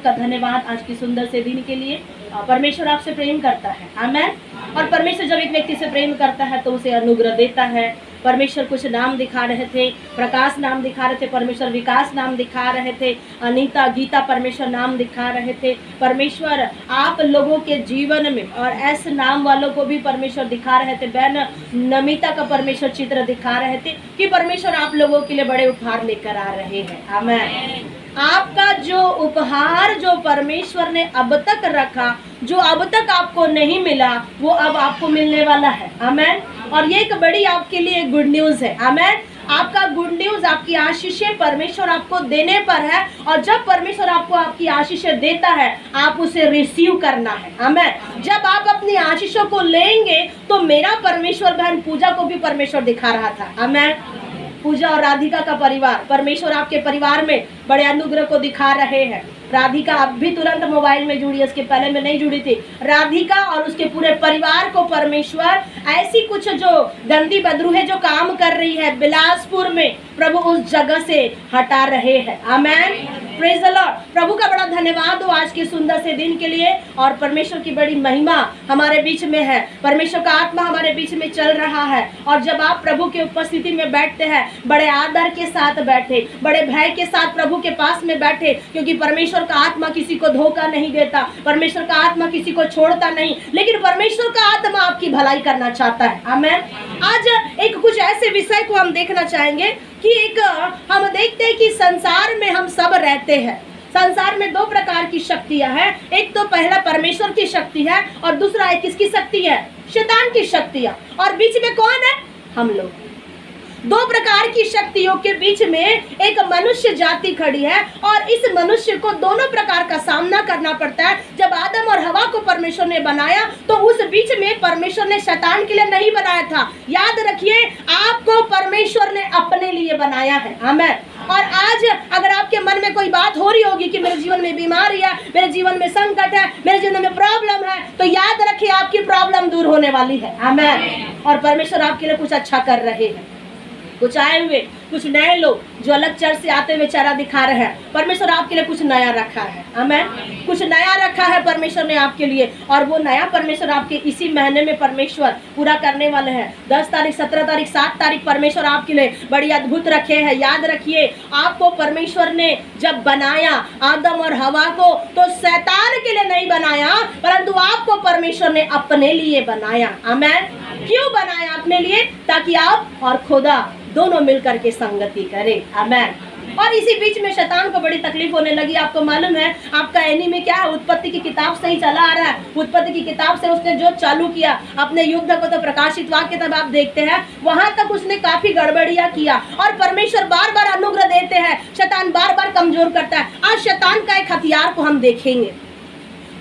का धन्यवाद आज की सुंदर से दिन के लिए। परमेश्वर आपसे प्रेम करता है, आमेन। और परमेश्वर जब एक व्यक्ति से प्रेम करता है तो उसे अनुग्रह देता है। परमेश्वर कुछ नाम दिखा रहे थे, प्रकाश नाम दिखा रहे थे, परमेश्वर विकास नाम दिखा रहे थे, अनीता गीता परमेश्वर नाम दिखा रहे थे। परमेश्वर आप लोगों के जीवन में और ऐसे नाम वालों को भी परमेश्वर दिखा रहे थे। बहन नमिता का परमेश्वर चित्र दिखा रहे थे कि परमेश्वर आप लोगों के लिए बड़े उपहार लेकर आ रहे हैं, आमेन। आपका जो उपहार जो परमेश्वर ने अब तक रखा, जो अब तक आपको नहीं मिला, वो अब आपको मिलने वाला है, आमेन। और ये एक बड़ी आपके लिए गुड न्यूज़ है, आमेन। आपका गुड न्यूज़, आपकी आशीषें परमेश्वर आपको देने पर है। और जब परमेश्वर आपको आपकी आशीषें देता है, आप उसे रिसीव करना है, आमेन। जब आप अपनी आशीषों को लेंगे तो मेरा परमेश्वर बहन पूजा को भी परमेश्वर दिखा रहा था, आमेन। पूजा और राधिका का परिवार, परमेश्वर आपके परिवार में बड़े अनुग्रह को दिखा रहे हैं। राधिका अब भी तुरंत मोबाइल में जुड़ी है, इसके पहले में नहीं जुड़ी थी। राधिका और उसके पूरे परिवार को परमेश्वर ऐसी कुछ जो गंदी बदरूहें जो काम कर रही है बिलासपुर में, प्रभु उस जगह से हटा रहे हैं, आमेन। Praise the Lord. प्रभु का बड़ा धन्यवाद हो आज के सुंदर से दिन के लिए। और परमेश्वर की बड़ी महिमा हमारे बीच में है, परमेश्वर का आत्मा हमारे बीच में चल रहा है। और जब आप प्रभु के उपस्थिति में बैठते हैं, बड़े आदर के साथ बैठे, बड़े भय के साथ प्रभु के पास में बैठे, क्योंकि परमेश्वर का आत्मा किसी को धोखा नहीं देता, परमेश्वर का आत्मा किसी को छोड़ता नहीं, लेकिन परमेश्वर का आत्मा आपकी भलाई करना चाहता है, आमेन। आज एक कुछ ऐसे विषय को हम देखना चाहेंगे कि एक हम देखते हैं कि संसार में हम सब रहते हैं। संसार में दो प्रकार की शक्तियां हैं। एक तो पहला परमेश्वर की शक्ति है और दूसरा एक किसकी शक्ति है? शैतान की शक्तियां। और बीच में कौन है? हम लोग। दो प्रकार की शक्तियों के बीच में एक मनुष्य जाति खड़ी है और इस मनुष्य को दोनों प्रकार का सामना करना पड़ता है। जब आदम और हवा को परमेश्वर ने बनाया तो उस बीच में परमेश्वर ने शैतान के लिए नहीं बनाया था। याद रखिए, आपको परमेश्वर ने अपने लिए बनाया है, आमेन। और आज अगर आपके मन में कोई बात हो रही होगी कि मेरे जीवन में बीमारी है, मेरे जीवन में संकट है, मेरे जीवन में प्रॉब्लम है, तो याद रखिए आपकी प्रॉब्लम दूर होने वाली है, आमेन। और परमेश्वर आपके लिए कुछ अच्छा कर रहे हैं। कुछ आए हुए, कुछ नए लोग जो अलग चर्च से आते हुए चेहरा दिखा रहे हैं, परमेश्वर आपके लिए कुछ नया रखा है, आमेन। कुछ नया रखा है परमेश्वर ने आपके लिए। और वो नया परमेश्वर आपके इसी महीने में परमेश्वर पूरा करने वाले हैं। 10 तारीख, 17 तारीख, 7 तारीख परमेश्वर आपके लिए बड़ी अद्भुत रखे हैं। याद रखिए, आपको परमेश्वर ने जब बनाया आदम और हवा को, तो शैतान के लिए नहीं बनाया, परंतु आपको परमेश्वर ने अपने लिए बनाया, आमेन। क्यों बनाया अपने लिए? ताकि आप और खुदा दोनों मिलकर के संगति करें, आमेन। और इसी बीच में शैतान को बड़ी तकलीफ होने लगी। आपको मालूम है आपका एनीमी क्या है? उत्पत्ति की किताब से ही चला आ रहा है। उत्पत्ति की किताब से उसने जो चालू किया अपने युद्ध को, तो प्रकाशित वाक्य तब आप देखते हैं वहां तक उसने काफी गड़बड़ियां किया। और परमेश्वर बार बार अनुग्रह देते हैं, शैतान बार बार कमजोर करता है। आज शैतान का एक हथियार को हम देखेंगे।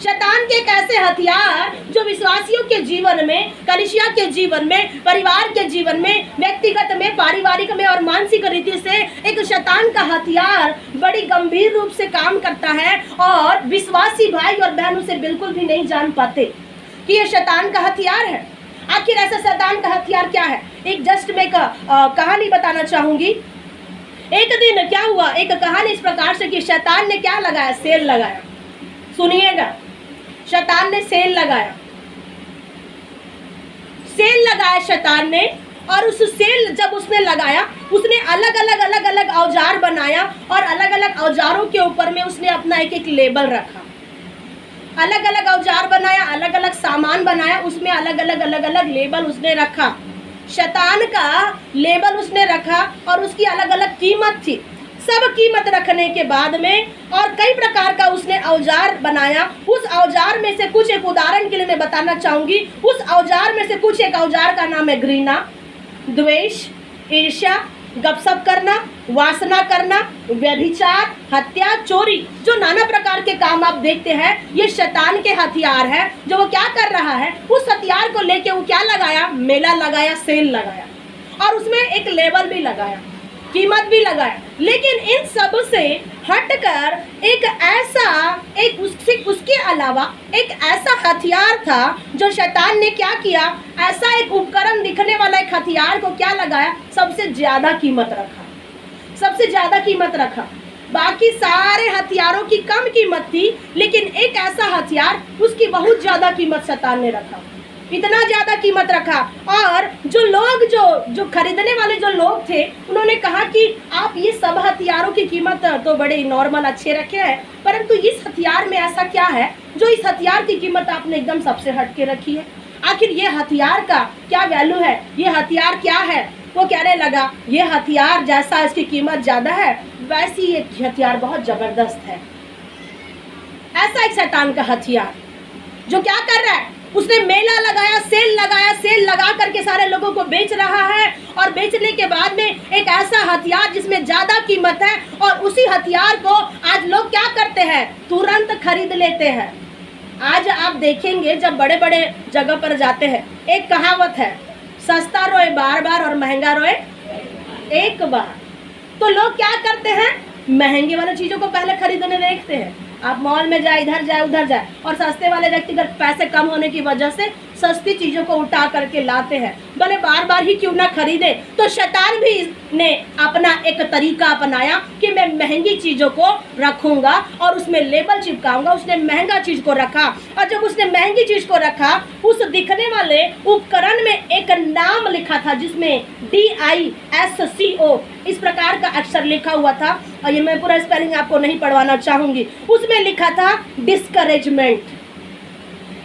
शैतान के एक ऐसे हथियार जो विश्वासियों के जीवन में, कलीसिया के जीवन में, परिवार के जीवन में, व्यक्तिगत में, पारिवारिक में और मानसिक रीति से एक शैतान का हथियार बड़ी गंभीर रूप से काम करता है। और विश्वासी भाई और बहन उसे बिल्कुल भी नहीं जान पाते कि ये शैतान का हथियार है। आखिर ऐसा शैतान का हथियार क्या है? एक जस्ट मैं कहानी बताना चाहूंगी। एक दिन क्या हुआ, एक कहानी इस प्रकार से कि शैतान ने क्या लगाया? सेल लगाया। सुनिएगा, शैतान ने सेल लगाया। सेल लगाया शैतान ने। और उस सेल जब उसने लगाया, उसने अलग अलग औजार बनाया और अलग अलग औजारों के ऊपर में उसने अपना एक एक लेबल रखा। अलग अलग औजार बनाया, अलग अलग सामान बनाया, उसमें अलग अलग लेबल उसने रखा। शैतान का लेबल उसने रखा और उसकी अलग अलग कीमत थी। सब कीमत रखने के बाद में और कई प्रकार का उसने औजार बनाया। उस औजार में से कुछ, एक उदाहरण के लिए मैं बताना चाहूंगी, उस औजार में से कुछ एक औजार का नाम है घृणा, द्वेष, ईर्ष्या, गपशप करना, वासना करना, व्यभिचार, हत्या, चोरी। जो नाना प्रकार के काम आप देखते हैं, ये शैतान के हथियार है। जो वो क्या कर रहा है, उस हथियार को लेके वो क्या लगाया? मेला लगाया, सेल लगाया और उसमें एक लेबल भी लगाया, कीमत भी लगाया। लेकिन इन सब से हटकर एक ऐसा, एक उसके अलावा एक ऐसा हथियार था जो शैतान ने क्या किया? ऐसा एक उपकरण दिखने वाला एक हथियार को क्या लगाया? सबसे ज्यादा कीमत रखा, सबसे ज्यादा कीमत रखा। बाकी सारे हथियारों की कम कीमत थी, लेकिन एक ऐसा हथियार उसकी बहुत ज्यादा कीमत शैतान ने रखा, इतना ज्यादा कीमत रखा। और जो लोग जो खरीदने वाले जो लोग थे, उन्होंने कहा कि आप ये सब हथियारों की कीमत तो बड़े नॉर्मल अच्छे रखे हैं, परंतु इस हथियार में ऐसा क्या है जो इस हथियार की कीमत आपने एकदम सबसे हट के रखी है? आखिर ये हथियार का क्या वैल्यू है, ये हथियार क्या है? वो कहने लगा, ये हथियार जैसा इसकी कीमत ज्यादा है, वैसी ये हथियार बहुत जबरदस्त है। ऐसा एक शैतान का हथियार जो क्या कर रहा है, उसने मेला लगाया, सेल लगा करके सारे लोगों को बेच रहा है, और बेचने के बाद में एक ऐसा हथियार जिसमें ज्यादा कीमत है, और उसी हथियार को आज लोग क्या करते हैं, तुरंत खरीद लेते हैं। आज आप देखेंगे जब बड़े बड़े जगह पर जाते हैं, एक कहावत है, सस्ता रोए बार बार और महंगा रोए एक बार। तो लोग क्या करते हैं, महंगे वाले चीजों को पहले खरीदने देखते हैं। आप मॉल में जाए, इधर जाए उधर जाए, और सस्ते वाले व्यक्तिगत पैसे कम होने की वजह से सस्ती चीजों को उठा करके लाते हैं, भले बार बार ही क्यों ना खरीदे। तो शैतान भी ने अपना एक तरीका अपनाया कि मैं महंगी चीजों को रखूंगा और उसमें लेबल चिपकाऊंगा। उसने महंगा चीज को रखा, और जब उसने महंगी चीज को रखा, उस दिखने वाले उपकरण में एक नाम लिखा था जिसमें DISCO इस प्रकार का अक्षर लिखा हुआ था, और ये मैं पूरा स्पेलिंग आपको नहीं पढ़वाना चाहूंगी। उसमें लिखा था डिस्करेजमेंट।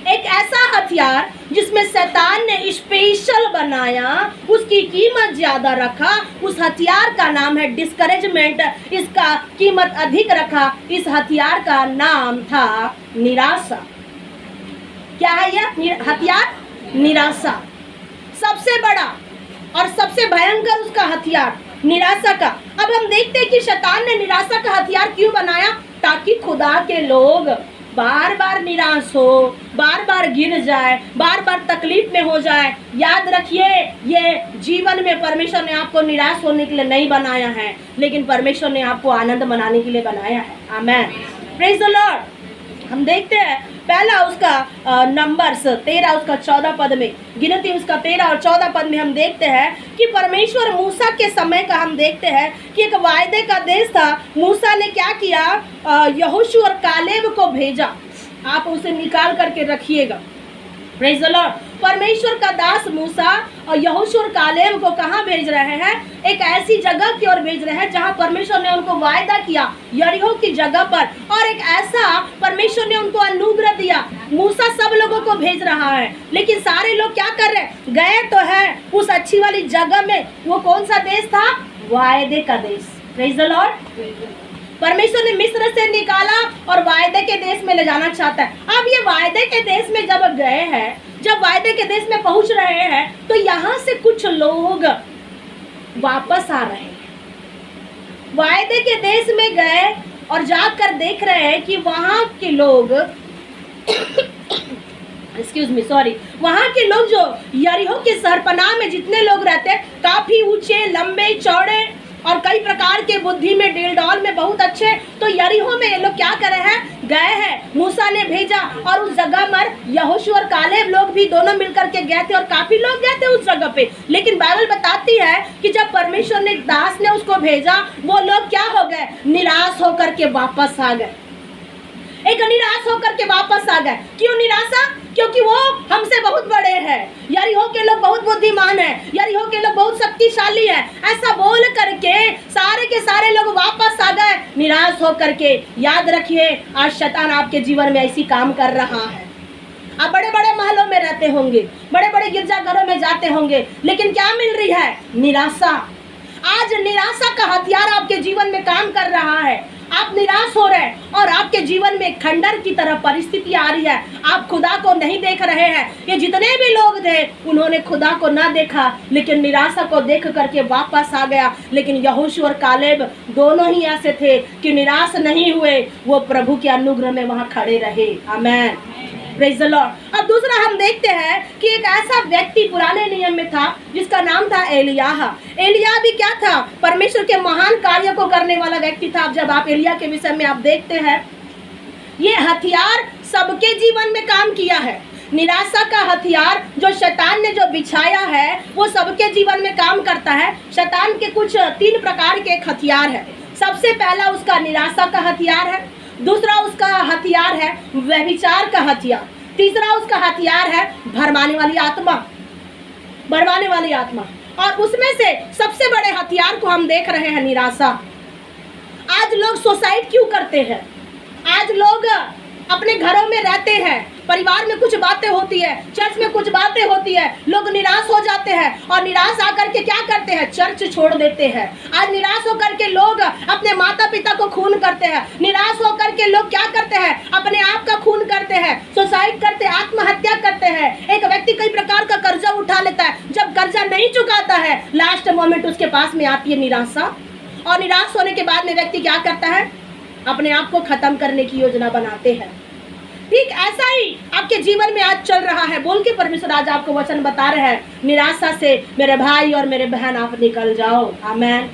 एक ऐसा हथियार जिसमें शैतान ने स्पेशल बनाया, उसकी कीमत ज्यादा रखा, उस हथियार का नाम है डिस्करेजमेंट, इसका कीमत अधिक रखा। इस हथियार का नाम था निराशा। क्या है यह हथियार? निराशा। सबसे बड़ा और सबसे भयंकर उसका हथियार निराशा का। अब हम देखते हैं कि शैतान ने निराशा का हथियार क्यों बनाया, ताकि खुदा के लोग बार बार निराश हो, बार बार गिर जाए, बार बार तकलीफ में हो जाए। याद रखिए, ये जीवन में परमेश्वर ने आपको निराश होने के लिए नहीं बनाया है, लेकिन परमेश्वर ने आपको आनंद मनाने के लिए बनाया है। Amen, praise the Lord. हम देखते हैं पहला उसका नंबर्स 13 उसका 14 पद में, गिनती उसका 13 और 14 पद में हम देखते हैं कि परमेश्वर मूसा के समय का हम देखते हैं कि एक वायदे का देश था। मूसा ने क्या किया, यहोशू और कालेब को भेजा। आप उसे निकाल करके रखिएगा। Praise the Lord. परमेश्वर का दास मूसा और यहोशू और कालेब को कहाँ भेज रहे हैं? एक ऐसी जगह की ओर भेज रहे हैं जहाँ परमेश्वर ने उनको वायदा किया, यरीहो की जगह पर, और एक ऐसा परमेश्वर ने उनको अनुग्रह दिया। मूसा सब लोगों को भेज रहा है, लेकिन सारे लोग क्या कर रहे हैं, गए तो है उस अच्छी वाली जगह में। वो कौन सा देश था? वायदे का देश। Praise the Lord. परमेश्वर ने मिस्र से निकाला और वायदे के देश में ले जाना चाहता है। अब ये वायदे के देश में जब गए हैं, जब वायदे के देश में पहुंच रहे हैं, तो यहाँ से कुछ लोग वापस आ रहे हैं। वायदे के देश में गए और जाकर देख रहे हैं कि वहाँ के लोग वहाँ के लोग जो यरीहो के सरपनाह में जितने लोग रहते हैं, काफी ऊंचे, लंबे, चौड़े और कई प्रकार के बुद्धि में, डीलडॉल में बहुत अच्छे। तो यरीहो में ये लोग क्या कर रहे हैं, गए हैं। मूसा ने भेजा और उस जगह पर यहोशू और कालेब लोग भी दोनों मिलकर के गए थे, और काफी लोग गए थे उस जगह पे। लेकिन बाइबल बताती है कि जब परमेश्वर ने दास ने उसको भेजा, वो लोग क्या हो गए, निराश होकर के वापस आ गए। एक निराश होकर के वापस आ गए। क्यों निराशा? क्योंकि वो हमसे बहुत बड़े हैं, यरीहो के लोग बहुत बुद्धिमान हैं, यरीहो के लोग बहुत शक्तिशाली हैं। ऐसा बोल करके सारे के सारे लोग वापस आ गए निराश होकर के। याद रखिए, आज शैतान आपके जीवन में ऐसी काम कर रहा है। आप बड़े बड़े महलों में रहते होंगे, बड़े बड़े गिरजाघरों में जाते होंगे, लेकिन क्या मिल रही है? निराशा। आज निराशा का हथियार आपके जीवन में काम कर रहा है। आप निराश हो रहे हैं और आपके जीवन में खंडर की तरह परिस्थिति आ रही है। आप खुदा को नहीं देख रहे हैं। ये जितने भी लोग थे, उन्होंने खुदा को ना देखा, लेकिन निराशा को देख करके वापस आ गया। लेकिन यहोशू और कालेब दोनों ही ऐसे थे कि निराश नहीं हुए, वो प्रभु के अनुग्रह में वहां खड़े रहे। आमेन, प्रेज द लॉर्ड। अब दूसरा हम देखते हैं कि एक ऐसा व्यक्ति पुराने नियम में था जिसका नाम था एलियाह। एलियाह भी क्या था? परमेश्वर के महान कार्य को करने वाला व्यक्ति था। जब आप एलियाह के विषय में आप देखते हैं, ये हथियार सबके जीवन में काम किया है। निराशा का हथियार जो शैतान ने जो बिछाया है, वो सबके जीवन में काम करता है। शैतान के कुछ 3 प्रकार के एक हथियार है। सबसे पहला उसका निराशा का हथियार है, दूसरा उसका हथियार है व्यभिचार का हथियार, तीसरा उसका हथियार है भरमाने वाली आत्मा, और उसमें से सबसे बड़े हथियार को हम देख रहे हैं निराशा। आज लोग सुसाइड क्यों करते हैं? आज लोग अपने घरों में रहते हैं, परिवार में कुछ बातें होती है, चर्च में कुछ बातें होती है, लोग निराश हो जाते हैं और निराश आकर के क्या करते हैं? चर्च छोड़ देते हैं। आज निराश होकर के लोग अपने माता पिता को खून करते हैं, निराश होकर के लोग क्या करते हैं? अपने आप का खून करते हैं, सुसाइड करते हैं, आत्महत्या करते हैं। एक व्यक्ति कई प्रकार का कर्जा उठा लेता है, जब कर्जा नहीं चुकाता है, लास्ट मोमेंट उसके पास में आती है निराशा, और निराश होने के बाद में व्यक्ति क्या करता है? अपने आप को खत्म करने की योजना बनाते हैं। ठीक ऐसा ही आपके जीवन में आज चल रहा है। बोल के परमेश्वर आज आपको वचन बता रहे हैं, निराशा से मेरे भाई और मेरे बहन आप निकल जाओ। आमेन।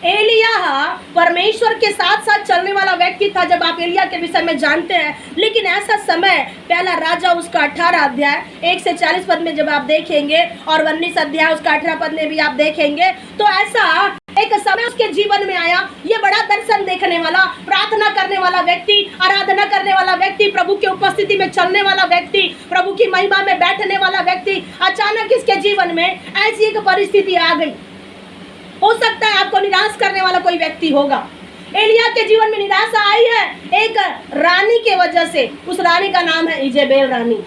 एलिया परमेश्वर के साथ साथ चलने वाला व्यक्ति था, जब आप एलिया के विषय में जानते हैं। लेकिन ऐसा समय, पहला राजा उसका 18 अध्याय 1 से 40 पद में जब आप देखेंगे, और 19 अध्याय उसका 18 पद में भी आप देखेंगे, तो ऐसा एक समय उसके जीवन में आया। ये बड़ा दर्शन देखने वाला, प्रार्थना करने वाला व्यक्ति, आराधना करने वाला व्यक्ति, प्रभु की उपस्थिति में चलने वाला व्यक्ति, प्रभु की महिमा में बैठने वाला व्यक्ति, अचानक इसके जीवन में ऐसी एक परिस्थिति आ गई। हो सकता है आपको निराश करने वाला कोई व्यक्ति होगा। एलिया के जीवन में निराशा आई है एक रानी के वजह से। उस रानी का नाम है इजेबेल रानी।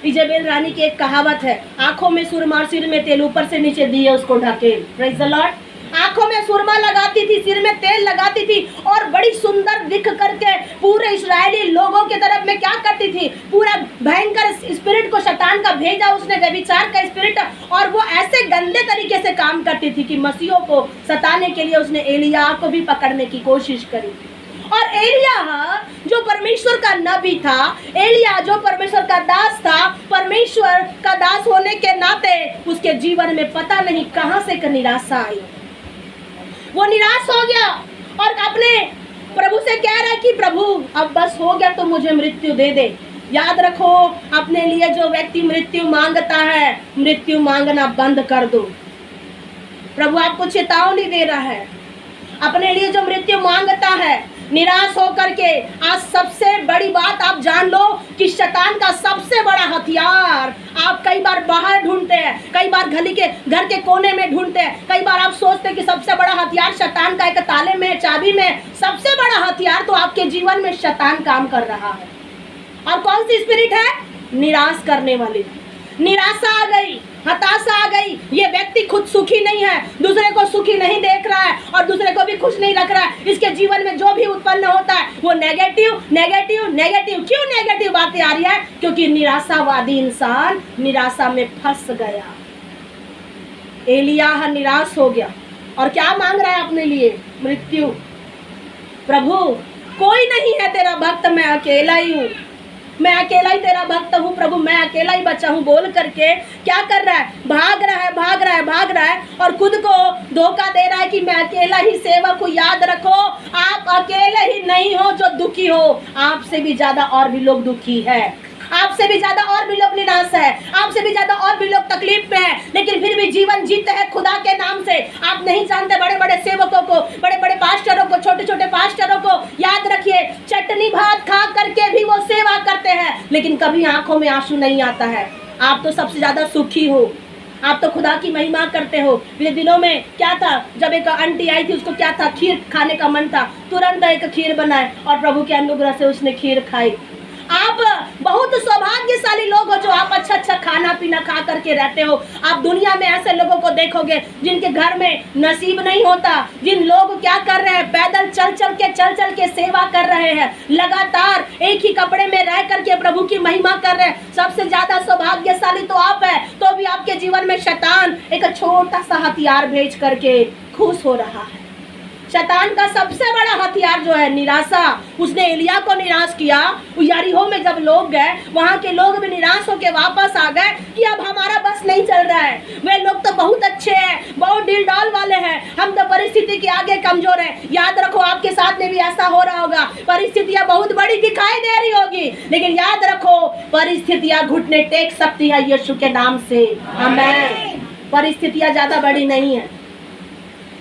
इजेबेल रानी की एक कहावत है, आंखों में सुरमा, सिर में तेल, ऊपर से नीचे दिए उसको ढकेल। Praise the Lord. आंखों में सुरमा लगाती थी, सिर में तेल लगाती थी, और बड़ी सुंदर दिख करके पूरे इस्राएली लोगों के तरफ में क्या करती थी? पूरा भयंकर स्पिरिट को शैतान का भेजा उसने, व्यभिचार का स्पिरिट, और वो ऐसे गंदे तरीके से काम करती थी कि मसीहों को सताने के लिए उसने एलिया को भी पकड़ने की कोशिश करी। और एलिया जो परमेश्वर का नबी था, एलिया जो परमेश्वर का दास था, परमेश्वर का दास होने के नाते उसके जीवन में पता नहीं कहां से निराशा आई। वो निराश हो गया और अपने प्रभु से कह रहा है कि प्रभु अब बस हो गया, तो मुझे मृत्यु दे दे। याद रखो, अपने लिए जो व्यक्ति मृत्यु मांगता है, मृत्यु मांगना बंद कर दो। प्रभु आपको चेतावनी दे रहा है। अपने लिए जो मृत्यु मांगता है, निराश होकर के, आज सबसे बड़ी बात आप जान लो कि शैतान का सबसे बड़ा हथियार आप कई बार बाहर ढूंढते हैं, कई बार घर के कोने में ढूंढते हैं। कई बार आप सोचते हैं कि सबसे बड़ा हथियार शैतान का एक ताले में, चाबी में। सबसे बड़ा हथियार तो आपके जीवन में शैतान काम कर रहा है। और कौन सी स्पिरिट है? निराश करने वाली। निराशा आ गई, हताशा आ गई। ये व्यक्ति खुद सुखी नहीं है, दूसरे को सुखी नहीं देख रहा है, और दूसरे को भी खुश नहीं रख रहा है। इसके जीवन में जो भी उत्पन्न होता है वो नेगेटिव नेगेटिव नेगेटिव। क्यों नेगेटिव बातें आ रही है? क्योंकि निराशावादी इंसान निराशा में फंस गया। एलिया निराश हो गया और क्या मांग रहा है अपने लिए? मृत्यु। प्रभु कोई नहीं है तेरा भक्त, मैं अकेला ही हूँ, मैं अकेला ही तेरा भक्त हूँ प्रभु, मैं अकेला ही बचा हूँ बोल करके क्या कर रहा है? भाग रहा है और खुद को धोखा दे रहा है कि मैं अकेला ही सेवक हूँ। याद रखो, आप अकेले ही नहीं हो जो दुखी हो, आपसे भी ज्यादा और भी लोग दुखी है, आपसे भी ज्यादा और भी लोग निराश है, आपसे भी ज्यादा और भी लोग तकलीफ में है, लेकिन फिर भी जीवन जीते हैं खुदा के नाम से। आप नहीं जानते, बड़े बड़े सेवकों को, बड़े बड़े पास्टरों को, छोटे छोटे पास्टरों को, याद रखिए, चटनी भात खा करके भी वो सेवा करते हैं, लेकिन कभी आंखों में आंसू नहीं आता है। आप तो सबसे ज्यादा सुखी हो, आप तो खुदा की महिमा करते हो। पिछले दिनों में क्या था, जब एक आंटी आई थी, उसको क्या था, खीर खाने का मन था, तुरंत एक खीर बनाए और प्रभु के अनुग्रह से उसने खीर खाई। आप बहुत सौभाग्यशाली लोग हो जो आप अच्छा अच्छा खाना पीना खा करके रहते हो। आप दुनिया में ऐसे लोगों को देखोगे जिनके घर में नसीब नहीं होता, जिन लोग क्या कर रहे हैं, पैदल चल चल के सेवा कर रहे हैं, लगातार एक ही कपड़े में रह करके प्रभु की महिमा कर रहे हैं। सबसे ज्यादा सौभाग्यशाली तो आप है, तो भी आपके जीवन में शैतान एक छोटा सा हथियार भेज करके खुश हो रहा है। शैतान का सबसे बड़ा हथियार जो है निराशा। उसने एलिया को निराश किया। यरीहो में जब लोग गए, वहां के लोग भी निराश होकर वापस आ गए कि अब हमारा बस नहीं चल रहा है, वे लोग तो बहुत अच्छे हैं, बहुत दिल डाल वाले हैं, हम तो परिस्थिति के आगे कमजोर हैं। याद रखो, आपके साथ में भी ऐसा हो रहा होगा, परिस्थितियां बहुत बड़ी दिखाई दे रही होगी, लेकिन याद रखो, परिस्थितियां घुटने टेक सकती है यीशु के नाम से। आमीन। परिस्थितियां ज्यादा बड़ी नहीं है,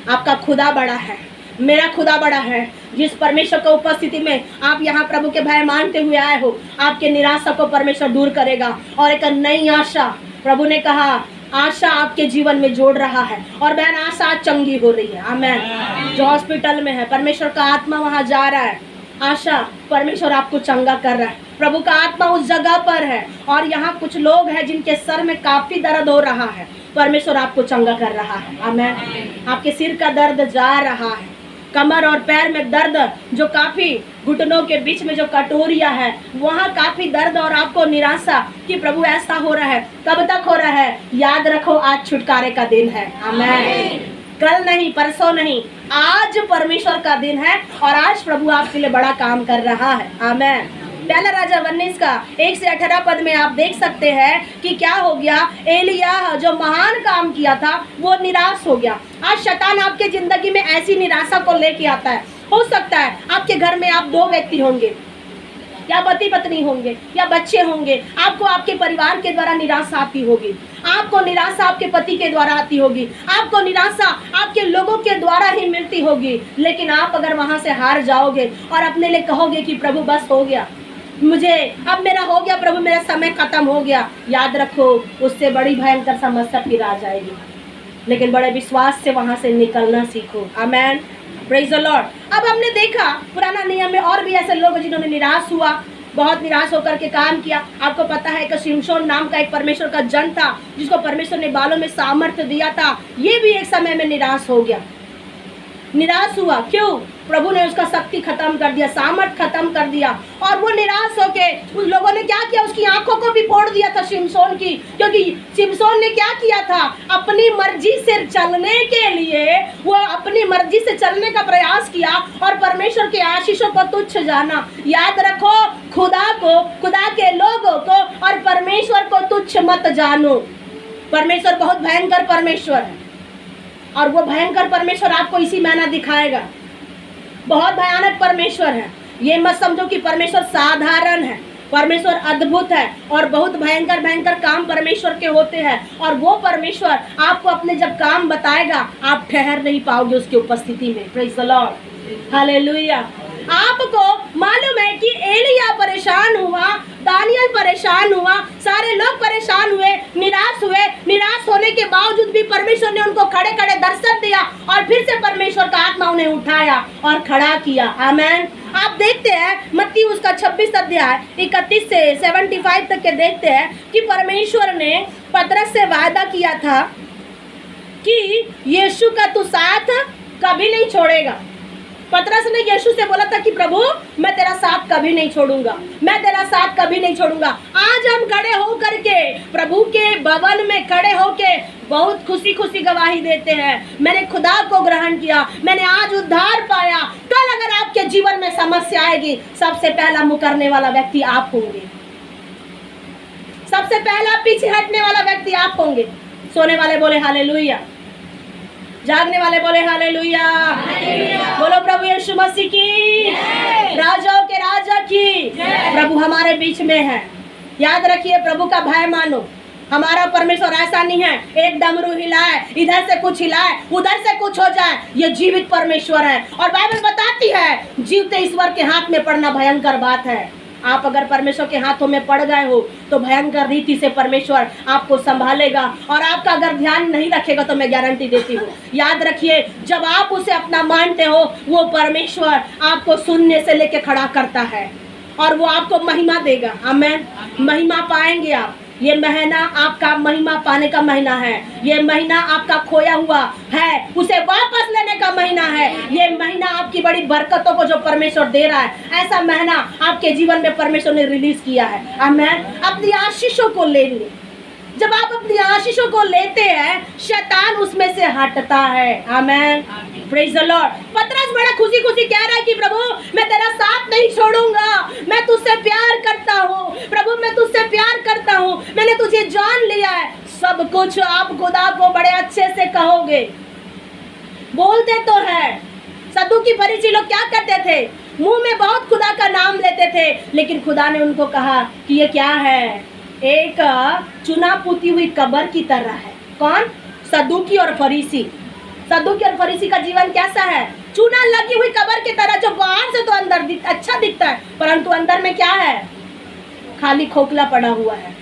आपका खुदा बड़ा है। मेरा खुदा बड़ा है। जिस परमेश्वर की उपस्थिति में आप यहाँ प्रभु के भय मानते हुए आए हो, आपके निराशा को परमेश्वर दूर करेगा और एक नई आशा, प्रभु ने कहा आशा आपके जीवन में जोड़ रहा है। और बहन आशा आज चंगी हो रही है। आमेन। जो हॉस्पिटल में है, परमेश्वर का आत्मा वहाँ जा रहा है। आशा, परमेश्वर आपको चंगा कर रहा है। प्रभु का आत्मा उस जगह पर है। और यहाँ कुछ लोग हैं जिनके सर में काफी दर्द हो रहा है, परमेश्वर आपको चंगा कर रहा है। आमेन। आपके सिर का दर्द जा रहा है, कमर और पैर में दर्द, जो काफी घुटनों के बीच में जो कटोरिया है, वहाँ काफी दर्द और आपको निराशा कि प्रभु ऐसा हो रहा है, कब तक हो रहा है? याद रखो, आज छुटकारे का दिन है। आमेन। कल नहीं, परसों नहीं, आज परमेश्वर का दिन है और आज प्रभु आपके लिए बड़ा काम कर रहा है। आमेन। पहला राजा 19 का 1 से 18 पद में आप देख सकते हैं कि क्या हो गया। एलिय्याह जो महान काम किया था वो निराश हो गया। आज शैतान आपके जिंदगी में ऐसी निराशा को लेके आता है। हो सकता है आपके घर में आप 2 व्यक्ति होंगे, या पति पत्नी होंगे, या बच्चे होंगे। आपको आपके परिवार के द्वारा निराशा आती होगी, आपको निराशा आपके पति के द्वारा आती होगी, आपको निराशा आपके लोगों के द्वारा ही मिलती होगी। लेकिन आप अगर वहां से हार जाओगे और अपने लिए कहोगे कि प्रभु बस हो गया, मुझे अब मेरा हो गया, प्रभु मेरा समय खत्म हो गया, याद रखो उससे बड़ी भयंकर समस्या फिर आ जाएगी। लेकिन बड़े विश्वास से वहां से निकलना सीखो। आमेन। Praise the Lord. अब हमने देखा पुराना नियम में और भी ऐसे लोग जिन्होंने निराश हुआ, बहुत निराश होकर के काम किया। आपको पता है कि शिमशोन नाम का एक परमेश्वर का जन था जिसको परमेश्वर ने बालों में सामर्थ्य दिया था। ये भी एक समय में निराश हो गया, निराश हुआ। क्यों? प्रभु ने उसका शक्ति खत्म कर दिया, सामर्थ खत्म कर दिया। और वो निराश होके उस लोगों ने क्या किया, उसकी आंखों को भी फोड़ दिया था शिमशोन की। क्योंकि शिमशोन ने क्या किया था, अपनी मर्जी से चलने के लिए वो अपनी मर्जी से चलने का प्रयास किया और परमेश्वर के आशीषों को तुच्छ जाना। याद रखो, खुदा को, खुदा के लोगों को और परमेश्वर को तुच्छ मत जानो। परमेश्वर बहुत भयंकर परमेश्वर है और वो भयंकर परमेश्वर आपको इसी महीना दिखाएगा। बहुत भयानक परमेश्वर है। ये मत समझो कि परमेश्वर साधारण है, परमेश्वर अद्भुत है और बहुत भयंकर भयंकर काम परमेश्वर के होते हैं। और वो परमेश्वर आपको अपने जब काम बताएगा, आप ठहर नहीं पाओगे उसकी उपस्थिति में। Praise the Lord, hallelujah. आपको मालूम है कि एलिय्याह परेशान हुआ, दानियल परेशान हुआ, सारे लोग परेशान हुए, निराश हुए। निराश होने के बावजूद भी परमेश्वर ने उनको खड़े खड़े दर्शन दिया और फिर से परमेश्वर का आत्मा उन्हें उठाया और खड़ा किया। आमेन। आप देखते हैं मत्ती उसका 26 अध्याय 31 से 75 तक के देखते हैं कि परमेश्वर ने पतरस से वादा किया था कि यीशु का तू साथ कभी नहीं छोड़ेगा। पतरस ने यीशु से बोला था कि प्रभु मैं तेरा साथ कभी नहीं छोड़ूंगा, मैं तेरा साथ कभी नहीं छोड़ूंगा। आज हम खड़े हो करके प्रभु के भवन में खड़े होके बहुत खुशी खुशी गवाही देते हैं, मैंने खुदा को ग्रहण किया, मैंने आज उद्धार पाया। कल अगर आपके जीवन में समस्या आएगी, सबसे पहला मुकरने वाला व्यक्ति आप होंगे, सबसे पहला पीछे हटने वाला व्यक्ति आप होंगे। सोने वाले बोले हालेलुया, जागने वाले बोले हालेलुया। बोलो प्रभु यीशु मसीह की, राजाओं के राजा की। प्रभु हमारे बीच में है। याद रखिए, प्रभु का भय मानो। हमारा परमेश्वर ऐसा नहीं है एक डमरू हिलाए, इधर से कुछ हिलाए, उधर से कुछ हो जाए। ये जीवित परमेश्वर है और बाइबल बताती है जीवते ईश्वर के हाथ में पड़ना भयंकर बात है। आप अगर परमेश्वर के हाथों में पड़ गए हो तो भयंकर रीति से परमेश्वर आपको संभालेगा और आपका अगर ध्यान नहीं रखेगा तो मैं गारंटी देती हूँ, याद रखिए जब आप उसे अपना मानते हो, वो परमेश्वर आपको शून्य से लेके खड़ा करता है और वो आपको महिमा देगा। आमेन। महिमा पाएंगे आप। ये महीना आपका महिमा पाने का महीना है। ये महीना आपका खोया हुआ है उसे वापस लेने का महीना है। ये महीना आपकी बड़ी बरकतों को जो परमेश्वर दे रहा है, ऐसा महीना आपके जीवन में परमेश्वर ने रिलीज किया है। आमेन। अपनी आशीषों को ले ली। जब आप अपनी आशीषों को लेते हैं, शैतान उसमें से हटता है। आमेन। Praise the Lord. पतरस बड़ा खुशी खुशी कह रहा है कि प्रभु मैं तेरा साथ नहीं छोड़ूंगा, मैं तुझसे प्यार करता हूँ, प्रभु मैं तुझसे प्यार करता हूँ, मैंने तुझे जान लिया है। सब कुछ आप खुदा को बड़े अच्छे से कहोगे, बोलते तो है। सदूकी फरीसी लोग क्या करते थे, मुंह में बहुत खुदा का नाम लेते थे, लेकिन खुदा ने उनको कहा कि ये क्या है, एक चुना पुती हुई कब्र की तरह है। कौन? सदूकी और फरीसी। सदूकी और फरीसी का जीवन कैसा है? चूना लगी हुई कबर की तरह, जो बाहर से तो अंदर अच्छा दिखता है, परंतु अंदर में क्या है? खाली खोखला पड़ा हुआ है।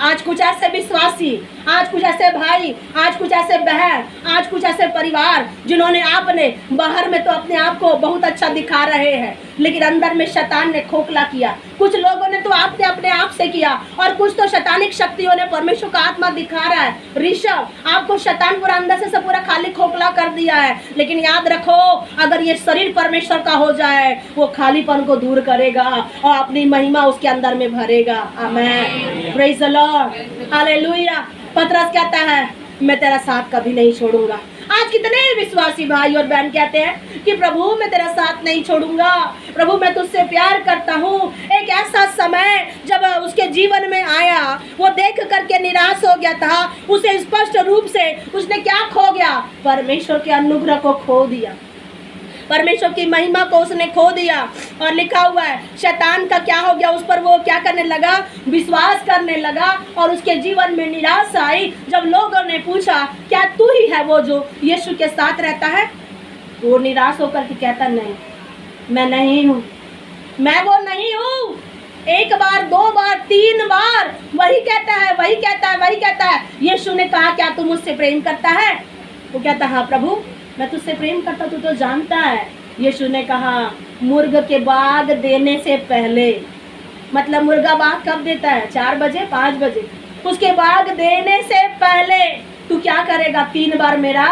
आज कुछ ऐसे विश्वासी, आज कुछ ऐसे भाई, आज कुछ ऐसे बहन, आज कुछ ऐसे परिवार जिन्होंने आपने बाहर में तो अपने आप को बहुत अच्छा दिखा रहे हैं, लेकिन अंदर में शैतान ने खोखला किया। कुछ लोगों ने तो आपने अपने आप से किया, और कुछ तो शैतानिक शक्तियों ने, परमेश्वर का आत्मा दिखा रहा है। ऋषभ, आपको शैतान पूरा अंदर से पूरा खाली खोखला कर दिया है, लेकिन याद रखो, अगर ये शरीर परमेश्वर का हो जाए, वो खालीपन को दूर करेगा और अपनी महिमा उसके अंदर में भरेगा। आमीन, प्रेज द लॉर्ड, हालेलुया। पतरस कहता है, मैं तेरा साथ कभी नहीं छोड़ूंगा। आज कितने विश्वासी भाई और बहन कहते हैं कि प्रभु मैं तेरा साथ नहीं छोड़ूंगा, प्रभु मैं तुझसे प्यार करता हूँ। एक ऐसा समय जब उसके जीवन में आया, वो देख करके निराश हो गया था। उसे स्पष्ट रूप से उसने क्या खो गया? परमेश्वर के अनुग्रह को खो दिया, परमेश्वर की महिमा को उसने खो दिया। और लिखा हुआ है, शैतान का क्या हो गया? उस पर वो क्या करने लगा? विश्वास करने लगा, और उसके जीवन में निराशा आई। जब लोगों ने पूछा, क्या तू ही है वो जो यीशु के साथ रहता है? वो निराश होकर के कहता, नहीं, मैं नहीं हूँ, मैं वो नहीं हूँ। एक बार, दो बार, तीन बार वही कहता है, वही कहता है, वही कहता है। यीशु ने कहा, क्या तू मुझसे प्रेम करता है? वो कहता, हाँ प्रभु मैं तुझसे प्रेम करता, तू तो जानता है। यीशु ने कहा, मुर्ग के बाग देने से पहले, मतलब मुर्गा बाग कब देता है? 4 बजे, 5 बजे। उसके बाग देने से पहले तू क्या करेगा? 3 बार मेरा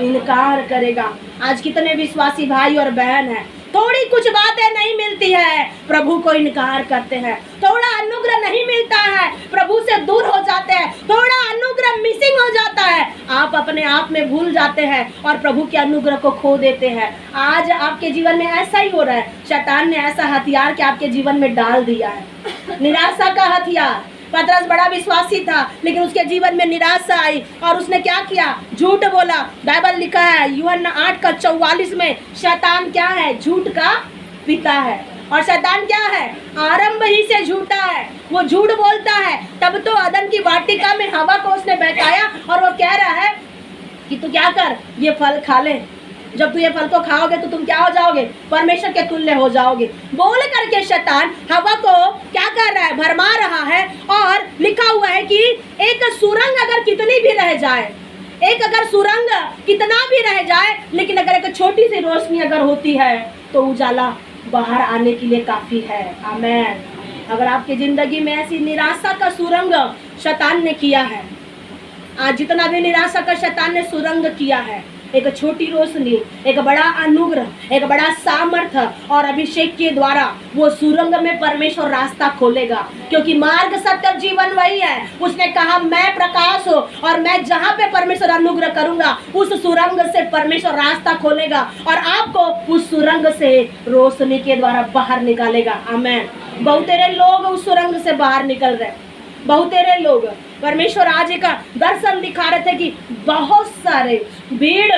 इनकार करेगा। आज कितने विश्वासी भाई और बहन हैं, थोड़ी कुछ बातें नहीं मिलती है, प्रभु को इनकार करते हैं। थोड़ा अनुग्रह नहीं मिलता है, प्रभु से दूर हो जाते हैं। थोड़ा अनुग्रह मिसिंग हो जाता है, आप अपने आप में भूल जाते हैं और प्रभु के अनुग्रह को खो देते हैं। आज आपके जीवन में ऐसा ही हो रहा है। शैतान ने ऐसा हथियार के आपके जीवन में डाल दिया है, निराशा का हथियार। पतरस बड़ा विश्वासी था, लेकिन उसके जीवन में निराशा आई और उसने क्या किया? झूठ बोला। बाइबल लिखा है यूहन्ना 8:44 में, शैतान क्या है? झूठ का पिता है। और शैतान क्या है? आरंभ ही से झूठा है, वो झूठ बोलता है। तब तो अदन की वाटिका में हवा को उसने बहकाया और वो कह रहा है कि तू क्या कर, ये फल खा ले, जब तू ये फल को खाओगे तो तुम क्या हो जाओगे? परमेश्वर के तुल्य हो जाओगे। बोल करके शैतान हवा को क्या कर रहा है? भरमा रहा है। और लिखा हुआ है कि एक सुरंग अगर कितनी भी रह जाए, एक अगर सुरंग कितना भी रह जाए, लेकिन अगर एक छोटी सी रोशनी अगर होती है तो उजाला बाहर आने के लिए काफी है। आमीन। अगर आपकी जिंदगी में ऐसी निराशा का सुरंग शैतान ने किया है, आज जितना भी निराशा का शैतान ने सुरंग किया है, एक छोटी रोशनी, एक बड़ा अनुग्रह, एक बड़ा सामर्थ्य और अभिषेक के द्वारा वो सुरंग में परमेश्वर रास्ता खोलेगा। क्योंकि मार्ग, सत्य, जीवन वही है। उसने कहा, मैं प्रकाश हूँ और मैं जहाँ पे परमेश्वर अनुग्रह करूंगा, उस सुरंग से परमेश्वर रास्ता खोलेगा और आपको उस सुरंग से रोशनी के द्वारा बाहर निकालेगा। आमीन। बहुतेरे लोग उस सुरंग से बाहर निकल रहे, बहुतेरे लोग। परमेश्वर आज एक दर्शन दिखा रहे थे कि बहुत भीड़,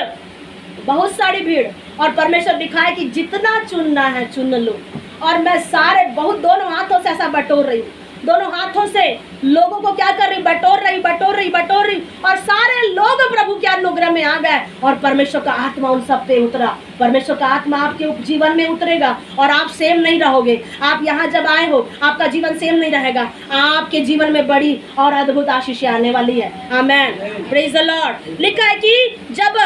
बहुत सारी भीड़, और परमेश्वर दिखाए कि जितना चुनना है चुन लो। और मैं सारे बहुत दोनों हाथों से ऐसा बटोर रही हूँ, दोनों हाथों से लोगों को क्या कर रही? बटोर रही। और सारे लोग प्रभु के अनुग्रह में आ गए और परमेश्वर का आत्मा उन सब पे उतरा। परमेश्वर का आत्मा आपके जीवन में उतरेगा और आप सेम नहीं रहोगे। आप यहाँ जब आए हो, आपका जीवन सेम नहीं रहेगा। आपके जीवन में बड़ी और अद्भुत आशीष आने वाली है। आमीन, प्रेज द लॉर्ड। लिखा है कि जब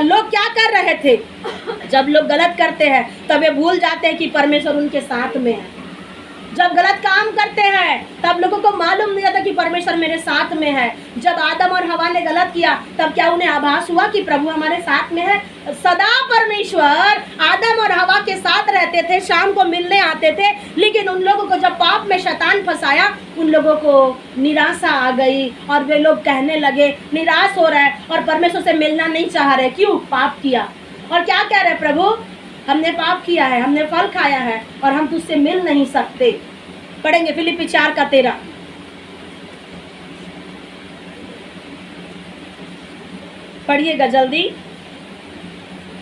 लोग क्या कर रहे थे, जब लोग गलत करते हैं तब वे भूल जाते हैं कि परमेश्वर उनके साथ में है। जब गलत काम करते हैं तब लोगों को मालूम नहीं रहता कि परमेश्वर मेरे साथ में है। जब आदम और हवा ने गलत किया तब क्या उन्हें आभास हुआ कि प्रभु हमारे साथ में है? सदा परमेश्वर आदम और हवा के साथ रहते थे, शाम को मिलने आते थे। लेकिन उन लोगों को जब पाप में शैतान फंसाया, उन लोगों को निराशा आ गई और वे लोग कहने लगे, निराश हो रहे और परमेश्वर से मिलना नहीं चाह रहे। क्यों? पाप किया। और क्या कह रहे? प्रभु हमने पाप किया है, हमने फल खाया है और हम तुझसे मिल नहीं सकते। पढ़ेंगे फिलिप्पी 4:13। पढ़िएगा जल्दी। जो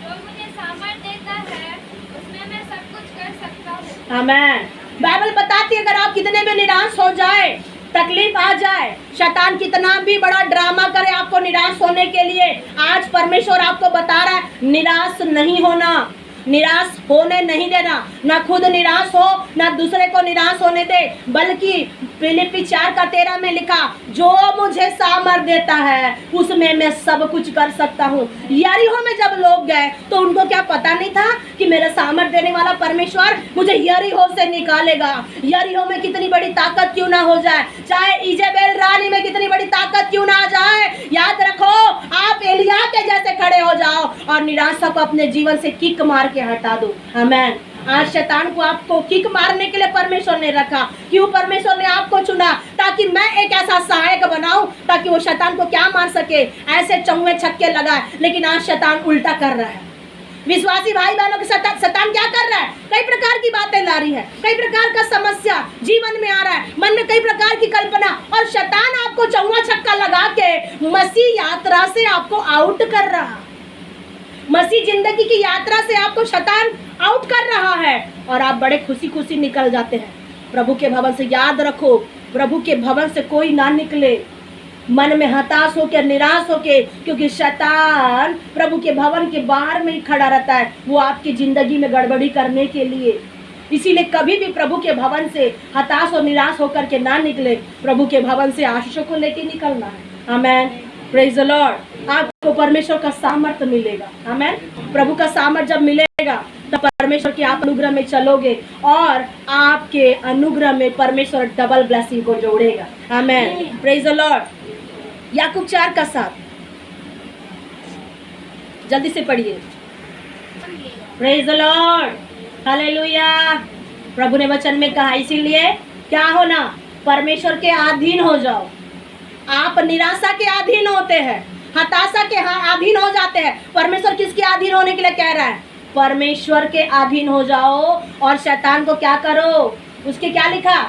मुझे सामर्थ्य देता है, उसमें मैं सब कुछ कर सकता हूँ। आमीन। बाइबल बताती है अगर आप कितने भी निराश हो जाए, तकलीफ आ जाए, शैतान कितना भी बड़ा ड्रामा करे आपको निराश होने के लिए, आज परमेश्वर आपको बता रहा है निराश नहीं होना, निराश होने नहीं देना। ना खुद निराश हो, ना दूसरे को निराश होने दे, बल्कि फिलिप्पी 4:13 में लिखा, जो मुझे सामर्थ देता है उसमें मैं सब कुछ कर सकता हूँ। यरीहो में जब लोग गए तो उनको क्या पता नहीं था कि मेरा सामर्थ देने वाला परमेश्वर मुझे यरीहो से निकालेगा। यरीहो में कितनी बड़ी ताकत क्यों ना हो जाए, चाहे इजेबेल रानी में कितनी बड़ी ताकत क्यों ना आ जाए, याद रखो आप एलिय्याह के जैसे खड़े हो जाओ और निराशा को अपने जीवन से किक मार के हटा दो। आमेन। आज शैतान को आपको किक मारने के लिए परमेश्वर ने रखा। क्यों परमेश्वर ने आपको चुना? ताकि मैं एक ऐसा सहायक बनाऊं ताकि वो शैतान को क्या मार सके, ऐसे चौवे छक्के लगाए। लेकिन आज शैतान उल्टा कर रहा है। विश्वासी भाई बहनों के साथ शैतान क्या कर रहा है? कई प्रकार की बातें ला रही है, कई प्रकार का समस्या जीवन में आ रहा है, मन में कई प्रकार की कल्पना, और शैतान आपको चौवा छक्का लगा के मसीह यात्रा से आपको आउट कर रहा है। मसीह जिंदगी की यात्रा से आपको शैतान आउट कर रहा है और आप बड़े खुशी खुशी निकल जाते हैं प्रभु के भवन से। याद रखो, प्रभु के भवन से कोई ना निकले मन में हताश होकर, निराश होकर, क्योंकि शैतान प्रभु के भवन के बाहर में ही खड़ा रहता है, वो आपकी जिंदगी में गड़बड़ी करने के लिए। इसीलिए कभी भी प्रभु के भवन से हताश और निराश होकर के ना निकले, प्रभु के भवन से आशीषों को लेके निकलना है। Amen, praise the Lord. आपको परमेश्वर का सामर्थ्य मिलेगा। आमेन। प्रभु का सामर्थ्य जब मिलेगा तब परमेश्वर के आप अनुग्रह में चलोगे और आपके अनुग्रह में परमेश्वर डबल ब्लेसिंग को जोड़ेगा। Amen, praise the Lord. याकूब 4:7 जल्दी से पढ़िए। Praise the Lord, hallelujah. प्रभु ने वचन में कहा, इसीलिए क्या होना? परमेश्वर के अधीन हो जाओ। आप निराशा के अधीन होते हैं, हताशा के अधीन हो जाते हैं। परमेश्वर किसके अधीन होने के लिए कह रहा है? परमेश्वर के अधीन हो जाओ और शैतान को क्या करो? उसके क्या लिखा?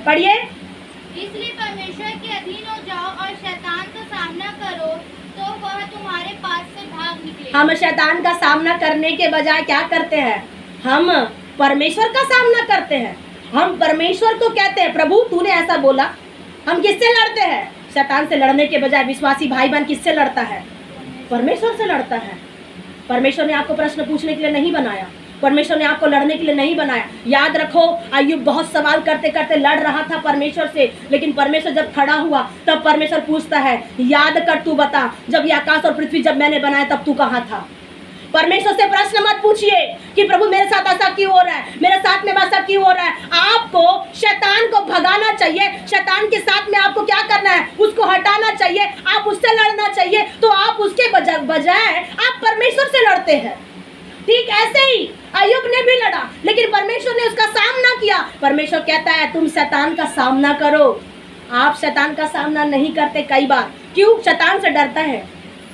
पढ़िए। इसलिए परमेश्वर के अधीन हो जाओ और शैतान का सामना करो तो वह तुम्हारे पास से भाग निकलेगा। हम शैतान का सामना करने के बजाय क्या करते हैं? हम परमेश्वर का सामना करते हैं। हम परमेश्वर को कहते हैं, प्रभु तूने ऐसा बोला। हम किससे लड़ते हैं? शैतान से लड़ने के बजाय विश्वासी भाई बहन किससे लड़ता है? परमेश्वर से लड़ता है। परमेश्वर ने आपको प्रश्न पूछने के लिए नहीं बनाया, परमेश्वर ने आपको लड़ने के लिए नहीं बनाया। याद रखो, अय्यूब बहुत सवाल करते करते लड़ रहा था परमेश्वर से, लेकिन परमेश्वर जब खड़ा हुआ तब परमेश्वर पूछता है, याद कर, तू बता, जब ये आकाश और पृथ्वी जब मैंने बनाया तब तू कहाँ था? परमेश्वर से प्रश्न मत पूछिए कि प्रभु मेरे साथ ऐसा क्यों हो रहा है, मेरे साथ में ऐसा क्यों हो रहा है। आपको शैतान को भगाना चाहिए। शैतान के साथ में आपको क्या करना है? उसको हटाना चाहिए, आप उससे लड़ना चाहिए। तो आप उसके बजाय आप परमेश्वर से लड़ते हैं। ठीक ऐसे ही अय्यूब ने भी लड़ा, लेकिन परमेश्वर ने उसका सामना किया। परमेश्वर कहता है तुम शैतान का सामना करो। आप शैतान का सामना नहीं करते कई बार। क्यों? शैतान से डरता है,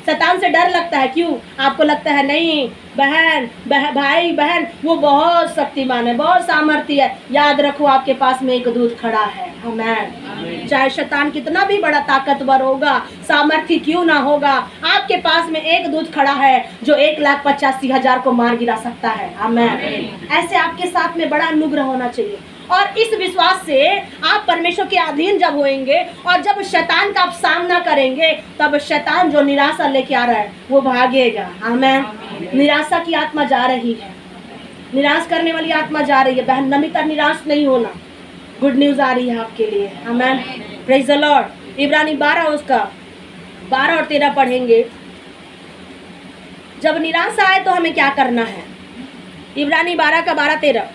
शैतान से डर लगता है। क्यों? आपको लगता है नहीं भाई बहन वो बहुत शक्तिमान है, बहुत सामर्थ्य है। याद रखो, आपके पास में एक दूत खड़ा है। आमीन। चाहे शैतान कितना भी बड़ा ताकतवर होगा, सामर्थ्य क्यों ना होगा, आपके पास में एक दूत खड़ा है जो 1,85,000 को मार गिरा सकता है। आमीन। ऐसे आपके साथ में बड़ा अनुग्रह होना चाहिए। और इस विश्वास से आप परमेश्वर के अधीन जब होंगे और जब शैतान का आप सामना करेंगे, तब शैतान जो निराशा लेके आ रहा है वो भागेगा। आमीन। निराशा की आत्मा जा रही है, निराश करने वाली आत्मा जा रही है। बहन नमिता, निराश नहीं होना, गुड न्यूज आ रही है आपके लिए। आमीन, प्रेज द लॉर्ड। इब्रानी 12 उसका 12 और 13 पढ़ेंगे। जब निराशा आए तो हमें क्या करना है? इब्रानी 12 का 12-13।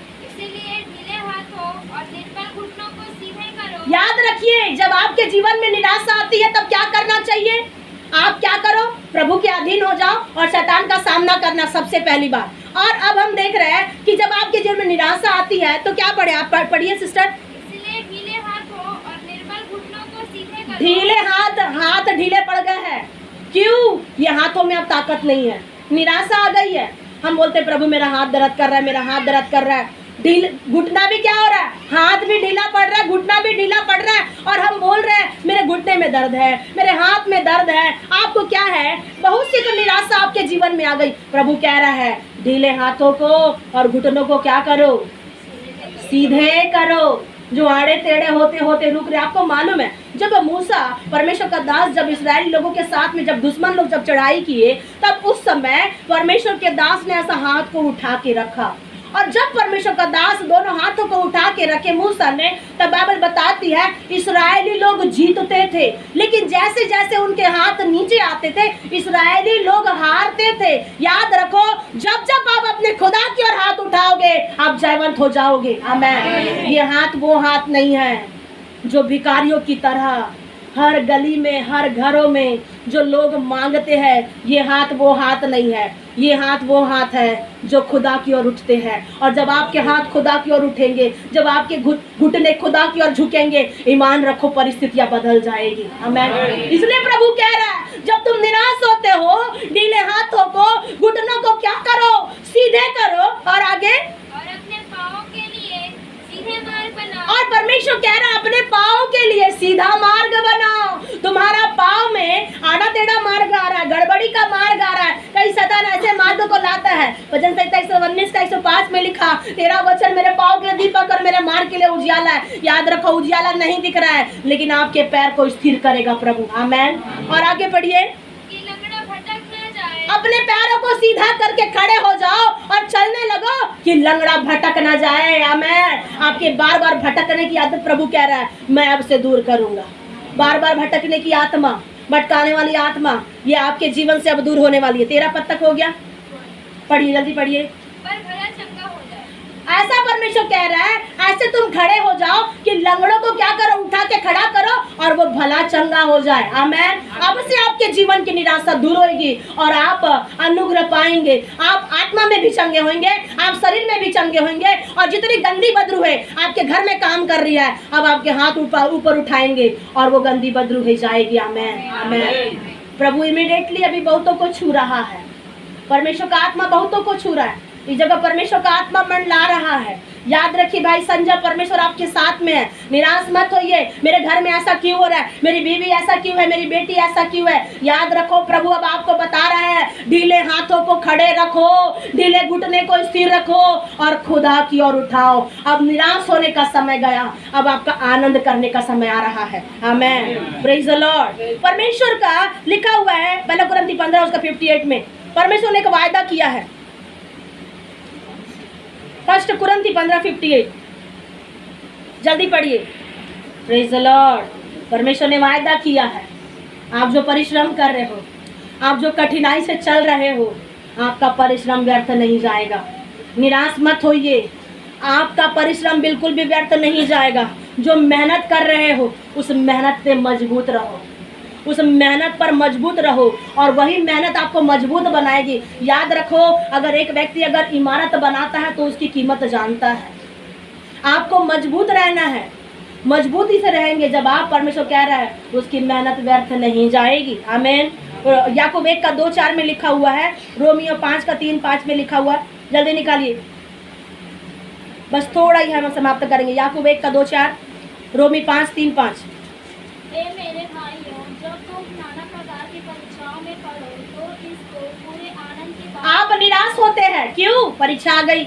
याद रखिए, जब आपके जीवन में निराशा आती है तब क्या करना चाहिए? आप क्या करो? प्रभु के अधीन हो जाओ और शैतान का सामना करना, सबसे पहली बात। और अब हम देख रहे हैं कि जब आपके जीवन में निराशा आती है तो क्या पढ़े? आप पढ़िए सिस्टर। इसलिए ढीले हाथ हो और निर्बल घुटनों को सीधे करो। ढीले हाथ ढीले पड़ गए हैं। क्यों? ये हाथों में अब ताकत नहीं है, निराशा आ गई है। हम बोलते प्रभु मेरा हाथ दर्द कर रहा है, मेरा हाथ दर्द कर रहा है। घुटना भी क्या हो रहा है? हाथ भी ढीला पड़ रहा है, घुटना भी ढीला पड़ रहा है। और हम बोल रहे हैं मेरे घुटने में दर्द है, मेरे हाथ में दर्द है। आपको क्या है? बहुत सी तो निराशा आपके जीवन में आ गई। प्रभु कह रहा है ढीले हाथों को और घुटनों को क्या करो? सीधे करो। जो आड़े टेढ़े होते होते रुक रहे। आपको मालूम है जब मूसा परमेश्वर का दास जब इस्राएली लोगों के साथ में जब दुश्मन लोग जब चढ़ाई किए, तब उस समय परमेश्वर के दास ने ऐसा हाथ को उठा के रखा, और जब परमेश्वर का दास दोनों हाथों को उठा के रखे मूसा ने, तब बाइबल बताती है इस्राएली लोग जीतते थे, लेकिन जैसे जैसे उनके हाथ नीचे आते थे इस्राएली लोग हारते थे। याद रखो, जब जब आप अपने खुदा की ओर हाथ उठाओगे आप जयवंत हो जाओगे। आमीन। ये हाथ वो हाथ नहीं है जो भिखारियों की तरह हर गली में हर घरों में जो लोग मांगते हैं। ये हाथ वो हाथ नहीं है, ये हाथ वो हाथ है जो खुदा की ओर उठते हैं। और जब आपके हाथ खुदा की ओर उठेंगे, जब आपके घुटने खुदा की ओर झुकेंगे, ईमान रखो परिस्थितियां बदल जाएगी। आमीन। इसलिए प्रभु कह रहा है जब तुम निराश होते हो, ढीले हाथों को घुटनों को क्या करो, सीधे करो और आगे और अपने पाँव के लिए सीधे मार्ग बनाओ। और परमेश्वर कह रहा है अपने पाँव के लिए सीधा मार्ग बनाओ। तुम्हारा पाँव में आड़ा टेढ़ा मार्ग आ रहा है, गड़बड़ी का मार्ग आ रहा है, कई शैतान ऐसे मार्ग को लाता है। भजन संहिता 119 का 105 में लिखा, तेरा वचन मेरे पाँव के लिए दीपक और मेरे मार्ग के लिए उजियाला है। याद रखो, उजियाला नहीं दिख रहा है लेकिन आपके पैर को स्थिर करेगा प्रभु। आमीन। और आगे पढ़िए, अपने पैरों को सीधा करके खड़े हो जाओ और चलने लगो कि लंगड़ा भटक ना जाए। आमीन। आपके बार बार भटकने की आदत प्रभु कह रहा है मैं अब से दूर करूंगा। बार बार भटकने की आत्मा, भटकाने वाली आत्मा, ये आपके जीवन से अब दूर होने वाली है। 13 पद तक हो गया, पढ़िए जल्दी पढ़िए। पर भला चंगा हो जाए। ऐसा परमेश्वर कह रहा है, ऐसे तुम खड़े हो जाओ कि लंगड़ों को क्या करो, उठा के खड़ा करो और वो भला चंगा हो जाए। आमीन। अब से आपके जीवन की निराशा दूर होगी और आप अनुग्रह पाएंगे। आप आत्मा में भी चंगे होंगे, आप शरीर में भी चंगे होंगे, और जितनी गंदी बदरू है आपके घर में काम कर रही है, अब आपके हाथ ऊपर उठाएंगे और वो गंदी बदरू ही जाएगी। आमीन। आमीन। प्रभु इमीडिएटली अभी बहुतों को छू रहा है, परमेश्वर का आत्मा बहुतों को छू रहा है। इस जगह परमेश्वर का आत्मा मन ला रहा है। याद रखिए भाई संजय, परमेश्वर आपके साथ में है। निराश मत होइए, मेरे घर में ऐसा क्यों हो रहा है, मेरी बीवी ऐसा क्यों है, मेरी बेटी ऐसा क्यों है। याद रखो, प्रभु अब आपको बता रहा है ढीले हाथों को खड़े रखो, ढीले घुटने को स्थिर रखो और खुदा की ओर उठाओ। अब निराश होने का समय गया, अब आपका आनंद करने का समय आ रहा है। आमीन। Praise the Lord. परमेश्वर का लिखा हुआ है 1 कुरिन्थी 15 उसका 58 में, परमेश्वर ने एक वायदा किया है। 1 कुरिन्थी 15:58 जल्दी पढ़िए। Praise the Lord. परमेश्वर ने वायदा किया है, आप जो परिश्रम कर रहे हो, आप जो कठिनाई से चल रहे हो, आपका परिश्रम व्यर्थ नहीं जाएगा। निराश मत होइए, आपका परिश्रम बिल्कुल भी व्यर्थ नहीं जाएगा। जो मेहनत कर रहे हो उस मेहनत पे मजबूत रहो, उस मेहनत पर मजबूत रहो और वही मेहनत आपको मजबूत बनाएगी। याद रखो, अगर एक व्यक्ति अगर इमारत बनाता है तो उसकी कीमत जानता है। आपको मजबूत रहना है, मजबूती से रहेंगे जब आप, परमेश्वर कह रहा है उसकी मेहनत व्यर्थ नहीं जाएगी। आमीन। याकूब 1 का 2-4 में लिखा हुआ है, रोमियो 5 का 3-5 में लिखा हुआ है, जल्दी निकालिए, बस थोड़ा ही हम समाप्त करेंगे। याकूब 1 का 2-4, रोमी 5-3-5। मेरे भाइयों, जब तुम नाना प्रकार की परीक्षाओं में पड़ो तो इसको पूरे आनंद के बाद। आप निराश होते हैं क्यों? परीक्षा आ गई।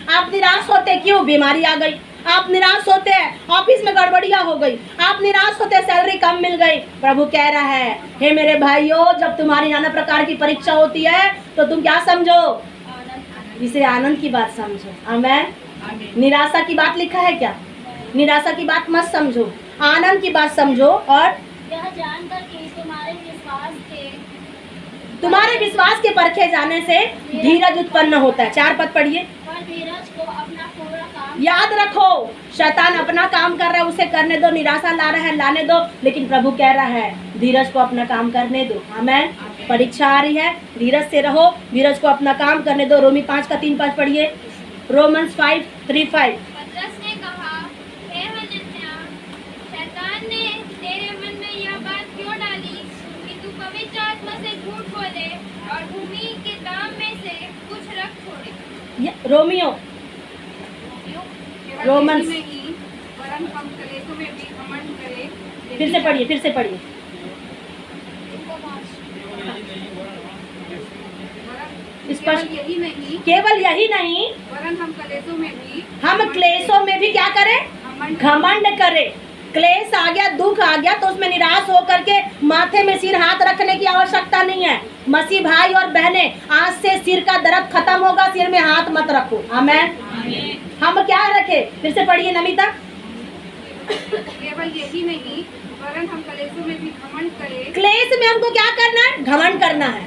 आप निराश होते क्यों? बीमारी आ गई। आप निराश होते हैं ऑफिस में गड़बड़ियाँ हो गई। आप निराश होते हैं सैलरी कम मिल गई। प्रभु कह रहा है, हे मेरे भाइयों, जब तुम्हारी नाना प्रकार की परीक्षा होती है तो तुम क्या समझो? इसे आनंद की बात समझो। आमीन। निराशा की बात लिखा है क्या? निराशा की बात मत समझो, आनंद की बात समझो। और यह जानकर कि तुम्हारे विश्वास के परखे जाने से धीरज उत्पन्न होता है। 4 पद पढ़िए। और धीरज को अपना पूरा काम। याद रखो, शैतान अपना काम कर रहा है, उसे करने दो। निराशा ला रहा है, लाने दो, लेकिन प्रभु कह रहा है धीरज को अपना काम करने दो। आमीन। परीक्षा आ रही है, धीरज से रहो, धीरज को अपना काम करने दो। रोमी 5 का 3-5 पढ़िए। रोमन्स 5:3-5। पतरस ने कहा, हे हनन्याह, शैतान ने तेरे मन में यह बात क्यों डाली कि तू पवित्र आत्मा से झूठ बोले और भूमि के दाम में से कुछ रख छोड़े। रोमियो रोमन्स, फिर से पढ़िए, फिर से पढ़िए। स्पष्ट, केवल यही नहीं, वरन हम क्लेशों में भी क्या करें? घमंड घमंड करे। क्लेश आ गया, दुख आ गया तो उसमें निराश होकर के माथे में सिर हाथ रखने की आवश्यकता नहीं है। मसीह भाई और बहनें, आज से सिर का दर्द खत्म होगा, सिर में हाथ मत रखो। आमेन। हम क्या रखे? फिर से पढ़िए नमिता। केवल यही नहीं वरन हम क्लेशों में भी घमंड करें। क्लेश में हमको क्या करना है? घमंड करना है।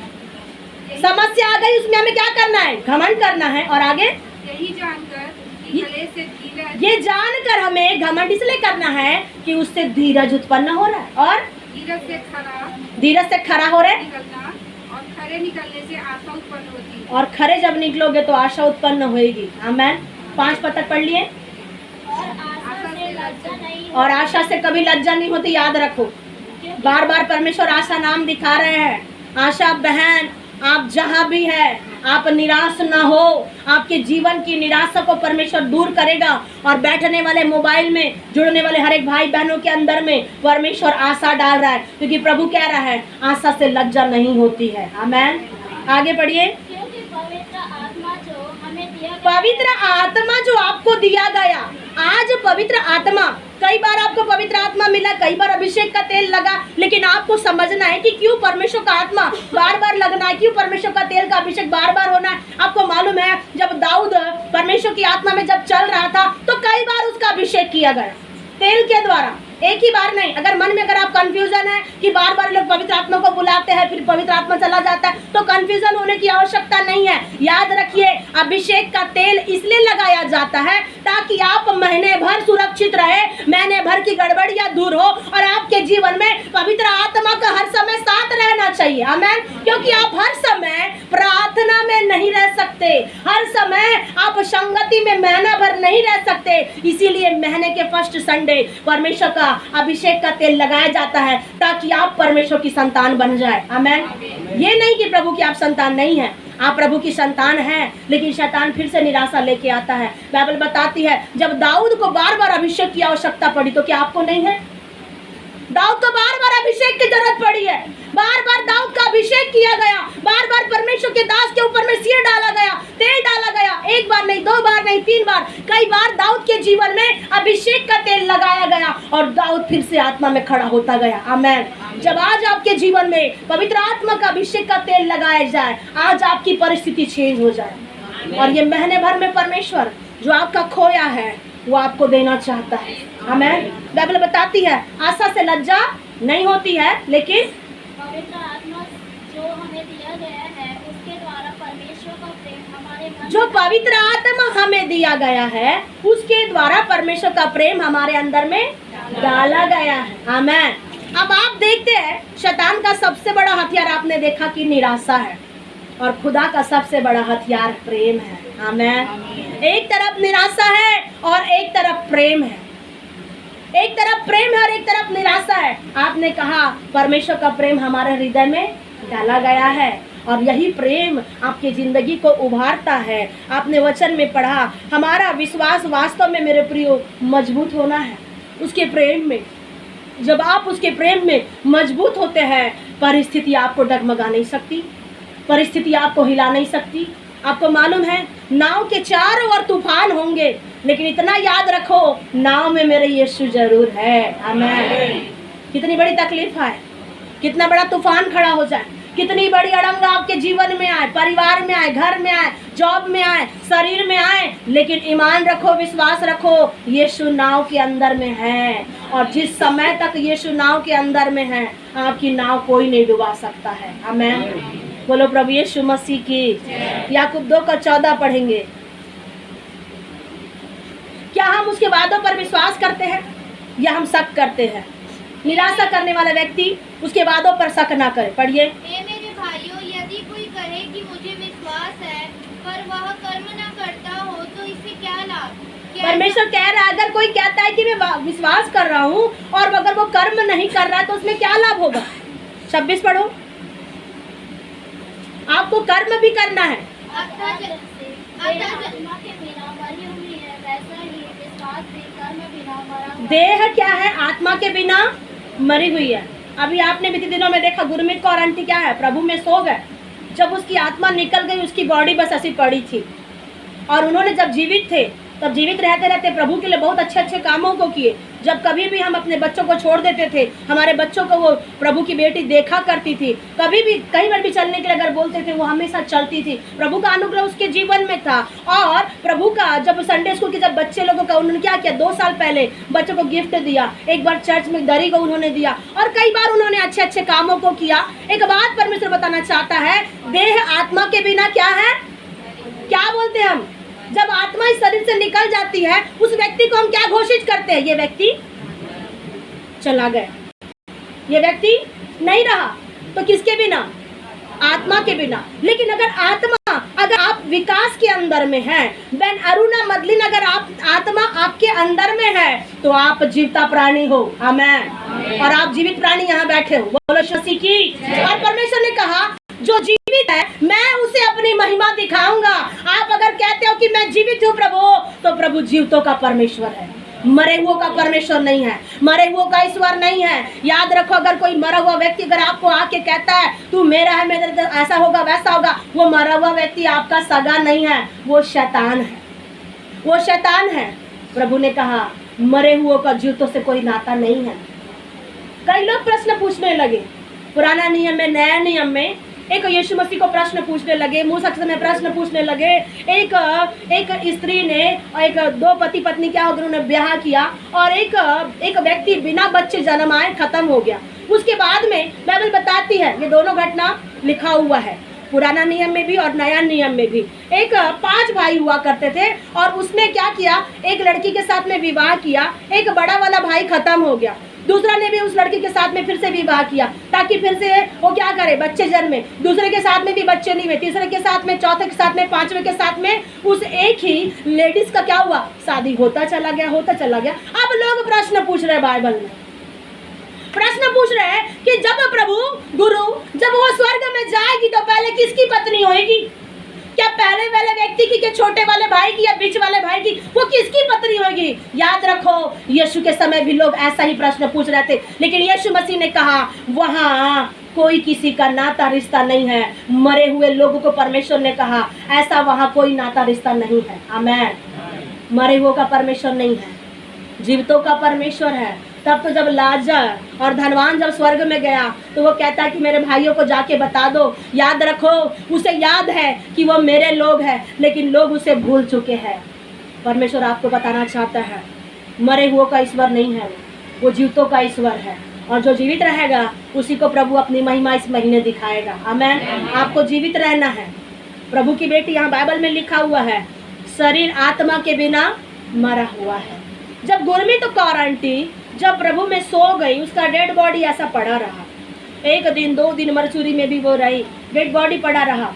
समस्या आ गई, उसमें हमें क्या करना है? घमंड करना है। और आगे यही जानकर कि क्लेश से धीरज, ये जानकर हमें घमंड इसलिए करना है कि उससे धीरज उत्पन्न हो रहा है और धीरज से खरा हो रहा है निकलना और खरे निकलने से आशा उत्पन्न होती है। और खरे जब निकलोगे तो आशा उत्पन्न होगी। आमेन। 5 पद तक पढ़ लिए। और आशा से कभी लज्जा नहीं होती, याद रखो। बार बार परमेश्वर आशा नाम दिखा रहे हैं। आशा बहन, आप जहां भी है, आप निराश ना हो। आपके जीवन की निराशा को परमेश्वर दूर करेगा। और बैठने वाले मोबाइल में जुड़ने वाले हर एक भाई बहनों के अंदर में परमेश्वर आशा डाल रहा है, क्योंकि प्रभु कह रहा है आशा से लज्जा नहीं होती है। आमेन। आगे पढ़िए। पवित्र आत्मा जो आपको दिया गया, आज पवित्र आत्मा, कई बार आपको पवित्र आत्मा मिला, कई बार अभिषेक का तेल लगा, लेकिन आपको समझना है कि क्यों परमेश्वर का आत्मा बार बार लगना है, क्यों परमेश्वर का तेल का अभिषेक बार बार होना है। आपको मालूम है जब दाऊद परमेश्वर की आत्मा में जब चल रहा था तो कई बार उसका अभिषेक किया गया तेल के द्वारा, एक ही बार नहीं। अगर मन में अगर आप कंफ्यूजन है कि बार बार लोग पवित्र आत्मा को बुलाते हैं फिर पवित्र आत्मा चला जाता है, तो कंफ्यूजन होने की आवश्यकता नहीं है। याद रखिए, अभिषेक का तेल इसलिए लगाया जाता है ताकि आप महीने भर सुरक्षित रहे, महीने भर की गड़बड़ियां दूर हो और आपके जीवन में पवित्र आत्मा का हर समय साथ रहना चाहिए। आमेन। क्योंकि आप हर समय प्रार्थना में नहीं रह सकते, हर समय आप संगति में महीना भर नहीं रह सकते। इसीलिए महीने के फर्स्ट संडे परमेश्वर का अभिषेक का तेल लगाया जाता है ताकि आप परमेश्वर की संतान बन जाए। आमेन। ये नहीं कि प्रभु की आप संतान नहीं है, आप प्रभु की संतान हैं, लेकिन शैतान फिर से निराशा लेके आता है। बाइबल बताती है जब दाऊद को बार बार अभिषेक की आवश्यकता पड़ी तो क्या आपको नहीं है? दाऊद को बार बार अभिषेक की जरूरत पड़ी है। बार बार दाऊद का अभिषेक किया गया, बार बार परमेश्वर के दास के ऊपर में सिर डाला गया, तेल डाला गया। एक बार नहीं, 2 बार नहीं, 3 बार, कई बार दाऊद के जीवन में अभिषेक का तेल लगाया गया और दाऊद फिर से आत्मा में खड़ा होता गया। आमेन। जब आज आपके जीवन में पवित्र आत्मा का अभिषेक का तेल लगाया जाए, आज आपकी परिस्थिति चेंज हो जाए और ये महीने भर में परमेश्वर जो आपका खोया है वो आपको देना चाहता है। आमेन। बाइबल बताती है आशा से लज्जा नहीं होती है, लेकिन पवित्र आत्मा जो हमें दिया गया है उसके द्वारा परमेश्वर का प्रेम हमारे मन, जो पवित्र आत्मा हमें दिया गया है उसके द्वारा परमेश्वर का प्रेम हमारे अंदर में डाला गया है। आमेन। अब आप देखते हैं शैतान का सबसे बड़ा हथियार आपने देखा कि निराशा है और खुदा का सबसे बड़ा हथियार प्रेम है। आमेन। एक तरफ निराशा है और एक तरफ प्रेम है, एक तरफ प्रेम है और एक तरफ निराशा है। आपने कहा परमेश्वर का प्रेम हमारे हृदय में डाला गया है और यही प्रेम आपकी जिंदगी को उभारता है। आपने वचन में पढ़ा हमारा विश्वास वास्तव में मेरे प्रियो मजबूत होना है उसके प्रेम में। जब आप उसके प्रेम में मजबूत होते हैं, परिस्थिति आपको डगमगा नहीं सकती, परिस्थिति आपको हिला नहीं सकती। आपको मालूम है नाव के चारों ओर तूफान होंगे, लेकिन इतना याद रखो नाव में मेरे यीशु जरूर है। आमीन। कितनी बड़ी तकलीफ है, कितना बड़ा तूफान खड़ा हो जाए, कितनी बड़ी अड़ंग आपके जीवन में आए, परिवार में आए, घर में आए, जॉब में आए, शरीर में आए, लेकिन ईमान रखो, विश्वास रखो, यीशु नाव के अंदर में है और जिस समय तक यीशु नाव के अंदर में है आपकी नाव कोई नहीं डुबा सकता है। आमीन। बोलो प्रभु यीशु मसीह की। याकूब 2:14 पढ़ेंगे। क्या हम उसके वादों पर विश्वास करते हैं या हम शक करते हैं? निराशा करने वाला व्यक्ति उसके वादों पर शक ना करे। पढ़िए। हे मेरे भाइयों, यदि कोई कहे कि मुझे विश्वास है पर वह कर्म न करता हो तो इससे क्या लाभ? परमेश्वर कह रहा है अगर कोई कहता है कि मैं विश्वास कर रहा हूँ और अगर वो कर्म नहीं कर रहा है तो उसमें क्या लाभ होगा? 26 पढ़ो। आपको कर्म भी करना है। देह क्या है? आत्मा के बिना मरी हुई है। अभी आपने बीते दिनों में देखा गुरमीत कौर आंटी क्या है, प्रभु में सो गए। जब उसकी आत्मा निकल गई उसकी बॉडी बस ऐसी पड़ी थी और उन्होंने जब जीवित थे तब जीवित रहते रहते प्रभु के लिए बहुत अच्छे अच्छे कामों को किए। जब कभी भी हम अपने बच्चों को छोड़ देते थे, हमारे बच्चों को वो प्रभु की बेटी देखा करती थी। कभी भी कहीं पर भी चलने के लिए अगर बोलते थे, वो हमेशा चलती थी। प्रभु का अनुग्रह उसके जीवन में था। और प्रभु का जब संडे स्कूल के जब बच्चे लोगों का उन्होंने क्या किया, 2 साल पहले बच्चों को गिफ्ट दिया, एक बार चर्च में दरी को उन्होंने दिया, और कई बार उन्होंने अच्छे अच्छे कामों को किया। एक बात परमेश्वर बताना चाहता है, देह आत्मा के बिना क्या है, क्या बोलते हैं हम, जब आत्मा इस शरीर से निकल जाती है, उस व्यक्ति को हम क्या घोषित करते हैं, ये व्यक्ति चला गया, ये व्यक्ति नहीं रहा। तो किसके बिना, आत्मा के बिना। लेकिन अगर आप विकास के अंदर में हैं, बेन अरुणा मदलिन, अगर आप आत्मा आपके अंदर में है, तो आप जीवता प्राणी हो। आमेन। और आप जीवित प्राणी यहाँ बैठे हो, बोलो शशि की। और परमेश्वर ने कहा, जो जीवित है मैं उसे अपनी महिमा दिखाऊंगा। आप अगर कहते हो कि मैं जीवित हूँ प्रभु, तो प्रभु जीवितों का परमेश्वर है, मरे हुओं का परमेश्वर नहीं है, मरे हुओं का ईश्वर नहीं है। याद रखो, अगर कोई मरा हुआ व्यक्ति अगर आपको आके कहता है तू मेरा है, मेरे ऐसा होगा वैसा होगा, वो मरा हुआ व्यक्ति आपका सगा नहीं है, वो शैतान है, वो शैतान है। प्रभु ने कहा मरे हुओं का जीवितों से कोई नाता नहीं है। कई लोग प्रश्न पूछने लगे, पुराना नियम में नया नियम में, एक यीशु मसीह को प्रश्न पूछने लगे, मूसा के समय प्रश्न पूछने लगे। एक स्त्री ने, एक 2 पति पत्नी क्या हो गए, उन्होंने ब्याह किया, और एक व्यक्ति बिना बच्चे जन्माए खत्म हो गया। उसके बाद में बाइबल बताती है, ये दोनों घटना लिखा हुआ है पुराना नियम में भी और नया नियम में भी। 5 भाई हुआ करते थे, और उसने क्या किया, एक लड़की के साथ में विवाह किया, एक बड़ा वाला भाई खत्म हो गया, दूसरा ने भी उस लड़की के साथ में फिर से विवाह किया, ताकि फिर से वो क्या करे, बच्चे जन्मे। दूसरे के साथ में भी बच्चे नहीं हुए, तीसरे के साथ में, चौथे के साथ में, 5वें के साथ में, उस एक ही लेडीज का क्या हुआ, शादी होता चला गया, होता चला गया। अब लोग प्रश्न पूछ रहे हैं, बाइबल में प्रश्न पूछ रहे हैं कि जब प्रभु गुरु जब वो स्वर्ग में जाएगी तो पहले किसकी पत्नी होगी, क्या पहले वाले व्यक्ति की, क्या छोटे वाले भाई की, या बीच वाले भाई की, वो किसकी पत्नी होगी। याद रखो, यीशु के समय भी लोग ऐसा ही प्रश्न पूछ रहे थे, लेकिन यीशु मसीह ने कहा वहाँ कोई किसी का नाता रिश्ता नहीं है। मरे हुए लोगों को परमेश्वर ने कहा ऐसा वहाँ कोई नाता रिश्ता नहीं है। आमेन। मरे हुए का परमेश्वर नहीं है, जीवितों का परमेश्वर है। तब तो जब लाजर और धनवान जब स्वर्ग में गया, तो वो कहता है कि मेरे भाइयों को जाके बता दो। याद रखो, उसे याद है कि वो मेरे लोग हैं, लेकिन लोग उसे भूल चुके हैं। परमेश्वर आपको बताना चाहता है, मरे हुओं का ईश्वर नहीं है, वो जीवितों का ईश्वर है, और जो जीवित रहेगा उसी को प्रभु अपनी महिमा इस महीने दिखाएगा। आमेन। आपको जीवित रहना है। प्रभु की बेटी, यहाँ बाइबल में लिखा हुआ है, शरीर आत्मा के बिना मरा हुआ है। जब गुरमीत कौरंटी जब प्रभु में सो गई, उसका डेड बॉडी ऐसा पड़ा रहा, 1 दिन 2 दिन मरचूरी में भी वो रही, डेड बॉडी पड़ा रहा।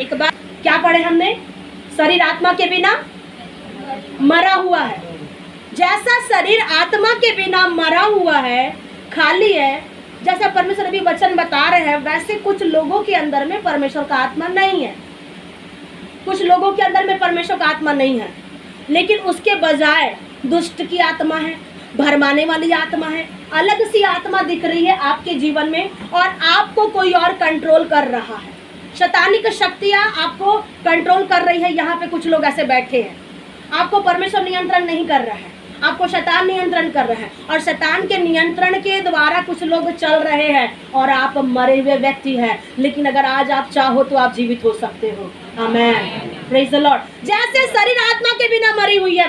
एक बार क्या पढ़े हमने, शरीर आत्मा के बिना मरा हुआ है। जैसा शरीर आत्मा के बिना मरा हुआ है, खाली है, जैसा परमेश्वर अभी वचन बता रहे हैं, वैसे कुछ लोगों के अंदर में परमेश्वर का आत्मा नहीं है। कुछ लोगों के अंदर में परमेश्वर का आत्मा नहीं है, लेकिन उसके बजाय दुष्ट की आत्मा है, भरमाने वाली आत्मा है, अलग सी आत्मा दिख रही है आपके जीवन में, और आपको कोई और कंट्रोल कर रहा है। शैतानिक शक्तियाँ आपको कंट्रोल कर रही है। यहाँ पे कुछ लोग ऐसे बैठे हैं, आपको परमेश्वर नियंत्रण नहीं कर रहा है, आपको शैतान नियंत्रण कर रहा है, और शैतान के नियंत्रण के द्वारा कुछ लोग चल रहे हैं, और आप मरे हुए व्यक्ति हैं। लेकिन अगर आज आप चाहो तो आप जीवित हो सकते हो। आमेन। Praise the Lord. जैसे शरीर आत्मा के बिना मरी हुई है,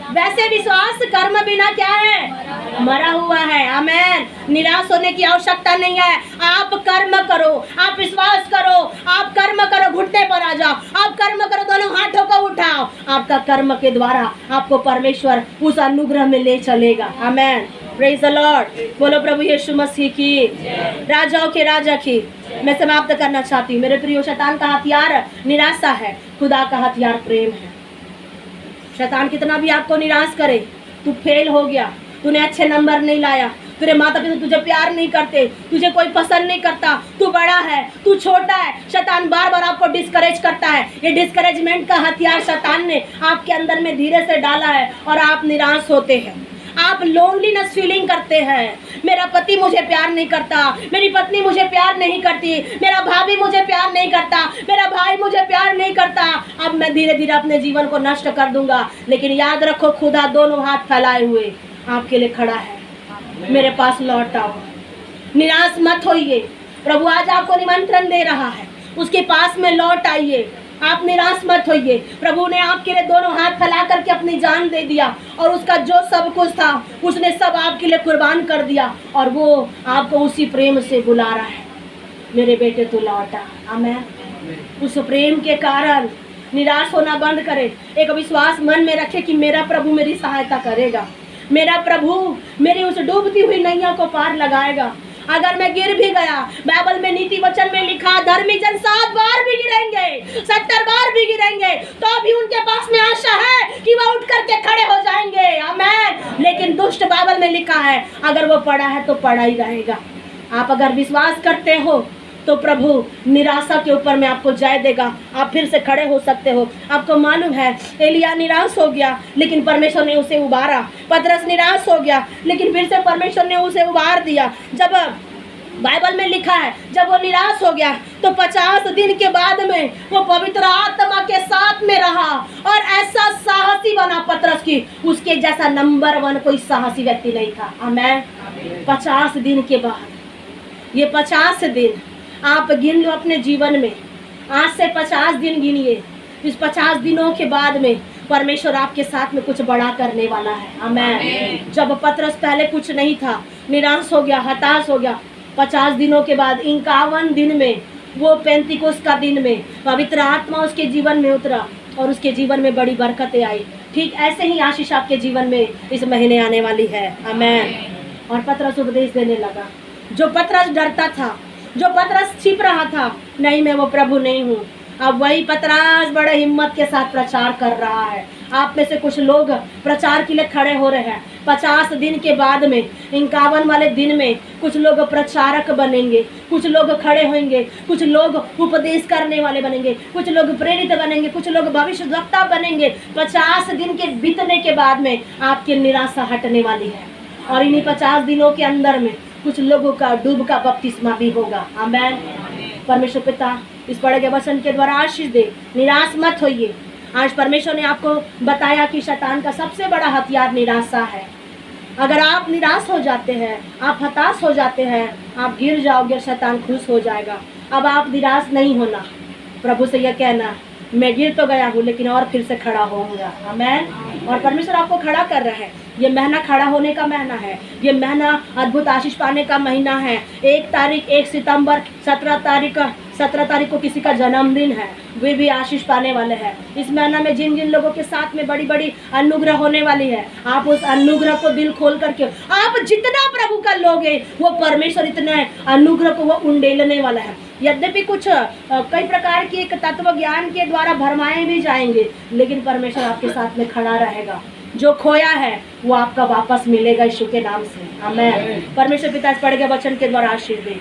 वैसे विश्वास कर्म बिना क्या है, मरा हुआ है। आमेन। निराश होने की आवश्यकता नहीं है। आप कर्म करो, आप विश्वास करो, आप कर्म करो, घुटने पर आ जाओ, आप कर्म करो, दोनों हाथों को उठाओ। आपका कर्म के द्वारा आपको परमेश्वर उस अनुग्रह में ले चलेगा। आमेन। Praise the Lord. बोलो प्रभु यीशु मसीह की, राजाओं के राजा की। मैं समाप्त करना चाहती हूँ। मेरे प्रियो, शैतान का हथियार निराशा है, खुदा का हथियार प्रेम है। शैतान कितना भी आपको निराश करे, तू फेल हो गया, तूने अच्छे नंबर नहीं लाया, तेरे माता पिता तुझे प्यार नहीं करते, तुझे कोई पसंद नहीं करता, तू बड़ा है, तू छोटा है, शैतान बार बार आपको डिस्करेज करता है। ये डिस्करेजमेंट का हथियार शैतान ने आपके अंदर में धीरे से डाला है, और आप निराश होते हैं, आप लोनलीनेस फीलिंग करते हैं, मेरा पति मुझे प्यार नहीं करता, मेरी पत्नी मुझे प्यार नहीं करती, मेरा भाभी मुझे प्यार नहीं करता, मेरा भाई मुझे प्यार नहीं करता, अब मैं धीरे धीरे अपने जीवन को नष्ट कर दूंगा। लेकिन याद रखो, खुदा दोनों हाथ फैलाए हुए आपके लिए खड़ा है। मेरे पास लौट आओ, निराश मत होइए। प्रभु आज आपको निमंत्रण दे रहा है, उसके पास में लौट आइए, आप निराश मत होइए। प्रभु ने आपके लिए दोनों हाथ फैला करके अपनी जान दे दिया और उसका जो सब कुछ था उसने सब आपके लिए कुर्बान कर दिया और वो आपको उसी प्रेम से बुला रहा है, मेरे बेटे तू लौटा। आमीन। उस प्रेम के कारण निराश होना बंद करें, एक विश्वास मन में रखे कि मेरा प्रभु मेरी सहायता करेगा, मेरा प्रभु मेरी उस डूबती हुई नैया को पार लगाएगा। अगर मैं गिर भी गया, बाइबल में नीति वचन में लिखा, धर्मी जन 7 बार भी गिरेंगे, 70 बार भी गिरेंगे, तो भी उनके पास में आशा है कि वह उठ करके खड़े हो जाएंगे। आमीन। लेकिन दुष्ट, बाइबल में लिखा है, अगर वो पड़ा है तो पड़ा ही रहेगा। आप अगर विश्वास करते हो तो प्रभु निराशा के ऊपर में आपको जय देगा, आप फिर से खड़े हो सकते हो। आपको मालूम है, एलिया निराश हो गया लेकिन परमेश्वर ने उसे उबारा। पतरस निराश हो गया लेकिन फिर से परमेश्वर ने उसे उबार दिया। जब बाइबल में लिखा है, जब वो निराश हो गया तो 50 दिन के बाद में वो पवित्र आत्मा के साथ में रहा और ऐसा साहसी बना पतरस की उसके जैसा नंबर 1 कोई साहसी व्यक्ति नहीं था। आमीन। 50 दिन के बाद, ये 50 दिन आप गिन लो अपने जीवन में, आज से 50 दिन गिनिए। इस 50 दिनों के बाद में परमेश्वर आपके साथ में कुछ बड़ा करने वाला है। आमीन। जब पतरस पहले कुछ नहीं था, निराश हो गया, हताश हो गया, 50 दिनों के बाद 51 दिन में, वो पेंतिकोस्त का दिन में पवित्र आत्मा उसके जीवन में उतरा और उसके जीवन में बड़ी बरकतें आई। ठीक ऐसे ही आशीष आपके जीवन में इस महीने आने वाली है। आमीन। और पतरस उपदेश देने लगा। जो पतरस डरता था, जो पतरस छिप रहा था, नहीं मैं वो प्रभु नहीं हूँ, अब वही पतरस बड़े हिम्मत के साथ प्रचार कर रहा है। आप में से कुछ लोग प्रचार के लिए खड़े हो रहे हैं। 50 दिन के बाद में, 51 वाले दिन में कुछ लोग प्रचारक बनेंगे, कुछ लोग खड़े होंगे, कुछ लोग उपदेश करने वाले बनेंगे, कुछ लोग प्रेरित बनेंगे, कुछ लोग भविष्यवक्ता बनेंगे। 50 दिन के बीतने के बाद में आपकी निराशा हटने वाली है और इन्हीं 50 दिनों के अंदर में कुछ लोगों का डूब का बपतिस्मा भी होगा। आमीन। परमेश्वर पिता इस पढ़े गए वचन के द्वारा आशीष दे। निराश मत होइए। आज परमेश्वर ने आपको बताया कि शैतान का सबसे बड़ा हथियार निराशा है। अगर आप निराश हो जाते हैं, आप हताश हो जाते हैं, आप गिर जाओगे, शैतान खुश हो जाएगा। अब आप निराश नहीं होना, प्रभु से यह कहना, मैं गिर तो गया हूँ लेकिन और फिर से खड़ा होऊंगा। आमीन। और परमेश्वर आपको खड़ा कर रहा है। ये महीना खड़ा होने का महीना है, ये महीना अद्भुत आशीष पाने का महीना है। 1 तारीख 1 सितंबर 17 तारीख को किसी का जन्मदिन है, वे भी आशीष पाने वाले हैं। इस महीना में जिन जिन लोगों के साथ में बड़ी बड़ी अनुग्रह होने वाली है, आप उस अनुग्रह को दिल खोल करके आप जितना प्रभु का लोगे, वो परमेश्वर इतने अनुग्रह को वो उंडेलने वाला है। यद्यपि कुछ कई प्रकार की एक तत्व ज्ञान के द्वारा भरमाए भी जाएंगे, लेकिन परमेश्वर आपके साथ में खड़ा रहेगा। जो खोया है वो आपका वापस मिलेगा यीशु के नाम से। आमीन। परमेश्वर पिता इस पढ़े गए वचन के द्वारा आशीष दे।